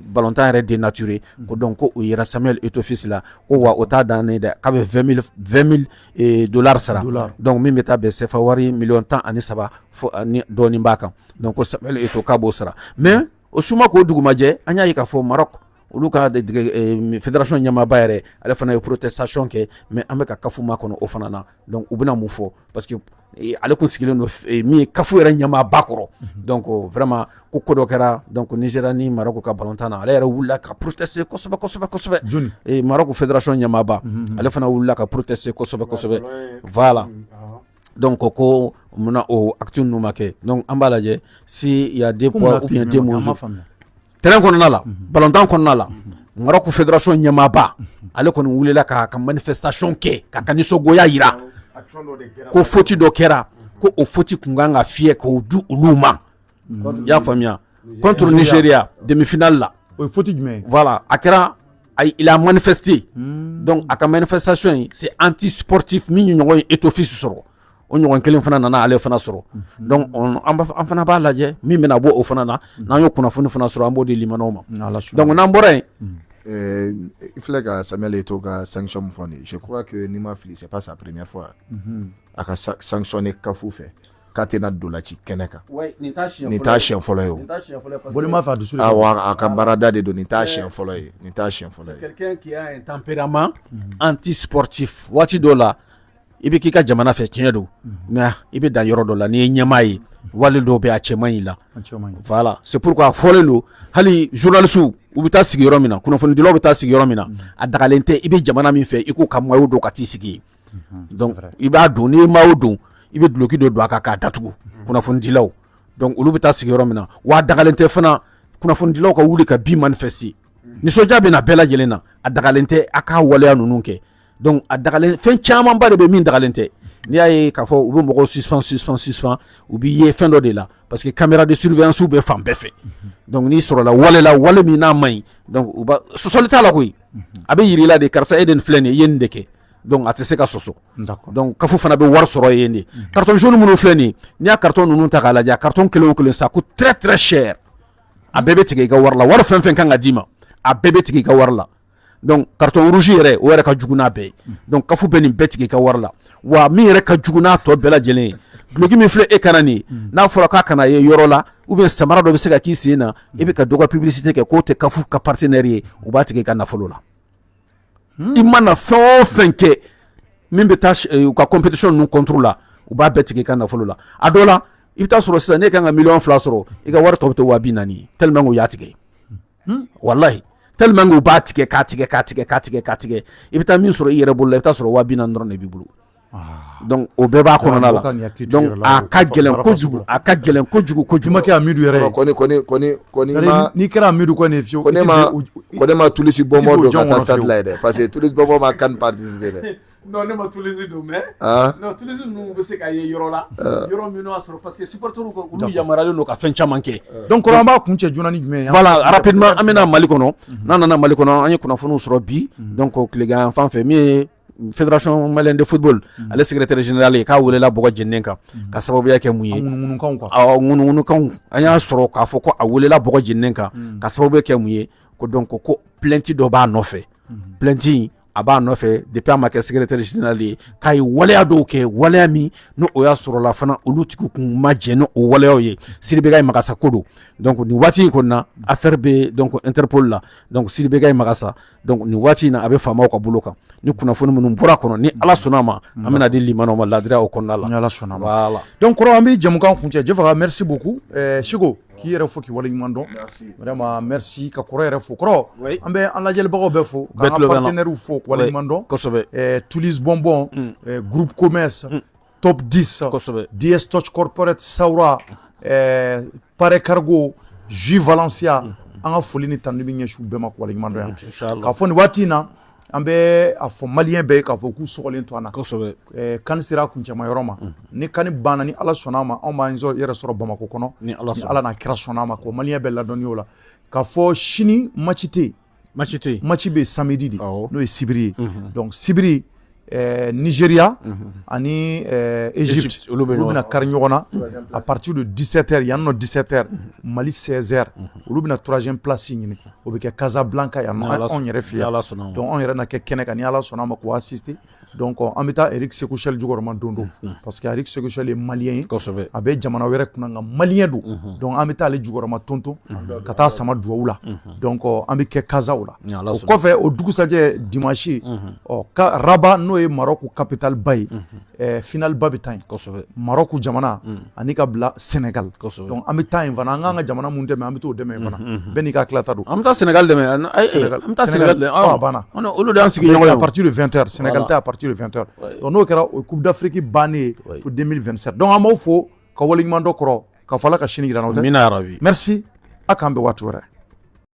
ballontan yɛrɛ dénaturer ko donc ko o yera Samuel Eto'o-Fils la ko wa o t'a dannen dɛ k'a bɛ 20 000 dollars sara donc min bɛ taa bɛn CFA wari $13 fo ni dɔɔnin b'a kan donc ko Samuel Eto'o k'a b'o sara mais o suma k'o dugumajɛ an y'a ye k'a fɔ Maroc olu ka fédération ɲɛmaaba yɛrɛ ale fana ye protestation kɛ mais an bɛ ka CAF makɔnɔ o fana na donc u bɛna mun fɔ parce que ale kun sigilen don min ye CAF yɛrɛ ɲɛmaaba kɔrɔ donc vraiment ko dɔ kɛra donc Nigeria ni Maroc ka ballontan na ale yɛrɛ wulila ka protester kosɛbɛ Maroc fédération ɲɛmaaba ale fana wulila ka protester kosɛbɛ voilà donc ko munna o acte ninnu ma kɛ donc an b'a lajɛ si y a des poids ou bien des mesures terrain kɔnɔna la ballontan kɔnɔna la Maroc fédération ɲɛmaaba ale kɔni wulila ka manifestation kɛ ka nisɔngoya yira ko faute dɔ kɛra ko o faute kun kan ka fiyɛ k'o di olu ma i y'a faamuya contre Nigeria demi-finale la o ye faute jumɛn ye voilà a kɛra il a manifesté donc a ka manifestation c'est anti sportif min ye ɲɔgɔn ye Eto'o-Fils sɔrɔ o ɲɔgɔn kelen fana nana ale fana sɔrɔ donc an fana b'a lajɛ min bɛna bɔ o fana na n'an y'o kunnafoni fana sɔrɔ an b'o di limanaw ma donc n'an bɔra yen il filɛ ka Samuel Eto'o ka sanction min fɔ nin je crois que n'i ma fili c'est pas sa première fois a ka sanctionner CAF fɛ k'a tɛna dolaci kɛnɛ kan nin t'a siɲɛ fɔlɔ ye o bolima fɛ a dusu de a ka baarada de don nin t'a siɲɛ fɔlɔ ye c'est quelqu'un qui a un tempérament anti sportif waati dɔ la i bɛ k'i ka jamana fɛ tiɲɛ don nka i bɛ dan yɔrɔ dɔ la n'i ye ɲɛmaa ye wale dɔw bɛ a cɛ man ɲi la voilà c'est pourquoi a fɔlen don hali journalistes u bɛ taa sigi yɔrɔ min na kunnafonidilaw bɛ taa sigi yɔrɔ min na a dagalen tɛ i bɛ jamana min fɛ i k'o ka maillot don ka t'i sigi yen donc i b'a don n'i ye maillot don i bɛ duloki dɔ don a kan k'a datugu kunnafonidilaw donc olu bɛ taa sigi yɔrɔ min na wa a dagalen tɛ fana kunnafonidilaw ka wuli ka bi manifester nisɔndiya bɛ na bɛɛ lajɛlen na a dagalen tɛ a k'a waleya ninnu kɛ donc a dagalen fɛn camanba de bɛ min dagalen tɛ n'i y'a ye k'a fɔ u bɛ mɔgɔw suspend u b'i ye fɛn dɔ de la parce que caméra de surveillance bɛ fan bɛɛ fɛ donc n'i sɔrɔla wale min n'a man ɲi donc sɔsɔli t'a la koyi a bɛ yir'i la de karisa e de nin filɛ nin ye i ye nin de kɛ donc a tɛ se ka sɔsɔ d'accord donc kafu fana bɛ wari sɔrɔ yen de carton jaune minnu filɛ nin n'i y'a carton ninnu ta k'a lajɛ carton kelen o kelen ça coûte très très cher a bɛɛ bɛ tigɛ i ka wari la wari fɛn fɛn kan ka d'i ma a bɛɛ bɛ tigɛ i ka wari la donc carton rouge yɛrɛ o yɛrɛ ka jugu n'a bɛɛ ye donc kafu bɛ nin bɛɛ tigɛ i ka wari la wa min yɛrɛ ka jugu n'a tɔ bɛɛ lajɛlen ye duloki min filɛ e kana nin ye n'a fɔra k'a kana ye yɔrɔ la ou bien samara dɔ bɛ se ka k'i sen na e bɛ ka dɔ ka publicité kɛ k'o tɛ kafu ka partenaire ye u b'a tigɛ i ka nafolo la i mana fɛn o fɛn kɛ min bɛ taa u ka compétition ninnu contre la u b'a bɛɛ tigɛ i ka nafolo la a dɔ la i bɛ taa sɔrɔ sisan ne kan ka miliyɔn 2 sɔrɔ i ka wari tɔ bɛ to 240 ye tellement u y'a tigɛ walahi tellement u b'a tigɛ k'a tigɛ i bɛ taa min sɔrɔ i yɛrɛ bolo la i bɛ taa sɔrɔ 240 dɔrɔn de b'i bolo donc o bɛɛ b'a kɔnɔna la donc a ka gɛlɛn kojugu Jumakɛ Amidu yɛrɛ koni n'i kɛra Amidu kɔni fiyewu ko ne ma tulisi bɔnbɔn don ka taa stade la dɛ parce que tulisi bɔnbɔn ma kan participer dɛ non ne ma tulisi don mais non tulisi ninnu bɛ se ka ye yɔrɔ la yɔrɔ min y'a sɔrɔ parce que supporters ko olu yamaruyalen don ka fɛn caman kɛ donc an b'a kun cɛ joona ni jumɛn ye voilà rapidement an bɛna Mali kɔnɔ n'an nana Mali kɔnɔ an ye kunnafoniw sɔrɔ bi donc tilegan fan fɛ min ye Fédération malienne de football ale secrétaire général ye k'a welela bɔgɔ jeninen kan ka sababuya kɛ mun ye ŋunuŋunukanw quoi ŋunuŋunukanw an y'a sɔrɔ k'a fɔ ko a welela bɔgɔ jeninen kan ka sababuya kɛ mun ye ko donc ko plainte dɔ b'a nɔfɛ plainte a b'a nɔfɛ depuis a ma kɛ secrétaire général ye k'a ye waleya dɔw kɛ waleya min no o y'a sɔrɔ la fana olu tigi kun ma jɛ no o waleyaw ye Sidibé Magassa ko don donc nin waati in kɔni na affaire bɛ donc Interpol la donc Sidibé Magassa donc nin waati in na a bɛ faamaw ka bolo kan ni kunnafoni minnu bɔra kɔnɔ ni Ala sɔnna ma an bɛna di limanaw ma ladiriya o kɔnɔna la ni Ala sɔnna ma voilà donc kɔrɔ an bɛ jɛmukan kuncɛ Jɛfaga merci beaucoup Siko k'i yɛrɛ fo k'i waleɲuman dɔn vraiment merci ka kɔrɔ yɛrɛ fo kɔrɔ an bɛ an lajɛlibagaw bɛɛ fo k'an ka partenaires fo k'u waleɲuman dɔn kosɛbɛ Tulis Bonbon Groupe Commerce Top 10 kosɛbɛ DS Touch Corporate Saura Pare Cargo Jus Valencia an ka foli ni tanu bɛ ɲɛsin u bɛɛ ma k'u waleɲuman dɔn yan k'a fɔ nin waati in na an bɛ a fɔ maliyɛn bɛɛ ye k'a fɔ k'u sɔgɔlen to an na kosɛbɛ kan sera a kuncɛma yɔrɔ ma ni kan banna ni Ala sɔnna a ma anw b'an yɛrɛ sɔrɔ Bamako kɔnɔ ni Ala n'a kira sɔnna a ma ko maliyɛn bɛɛ ladɔnniya o la k'a fɔ sini match tɛ yen match bɛ samedi de n'o ye sibiri ye donc sibiri Nigeria ani Egypte olu bɛna kari ɲɔgɔn na à partir de 17h yan nɔ 17h Mali 16h olu bɛna 3e place ɲini o bɛ kɛ Casablanca yan nɔ anw yɛrɛ fɛ yan donc anw yɛrɛ na kɛ kɛnɛ kan ni Ala sɔnna a ma k'o assister donc an bɛ taa Eric Sékou-Chel jukɔrɔma don parce que Eric Sékou-Chel ye maliyɛn ye a bɛ jamana wɛrɛ kunna nka maliyɛn don donc an bɛ taa ale jukɔrɔma tonton ka taa sama duwawu la donc an bɛ kɛ Casa o la o kɔfɛ o dugusajɛ dimanche Rabat n'o ye Maroc capitale ba ye final ba bɛ taa yen Maroc jamana ani ka bila Sénégal donc an bɛ taa yen fana an k'an ka jamana mun dɛmɛ an bɛ t'o dɛmɛ yen fana bɛɛ n'i ka tilata don an bɛ taa Sénégal dɛmɛ an bɛ taa Sénégal dɛmɛ banna olu de y'an sigi ɲɔgɔn ye à partir de 20h Sénégal tɛ à partir de 20h donc n'o kɛra o Coupe d'Afrique bannen fo 2027 donc an b'aw fo ka waleɲuman dɔ kɔrɔ ka fɔ Ala ka sini jira an na merci a k'an bɛn waati wɛrɛ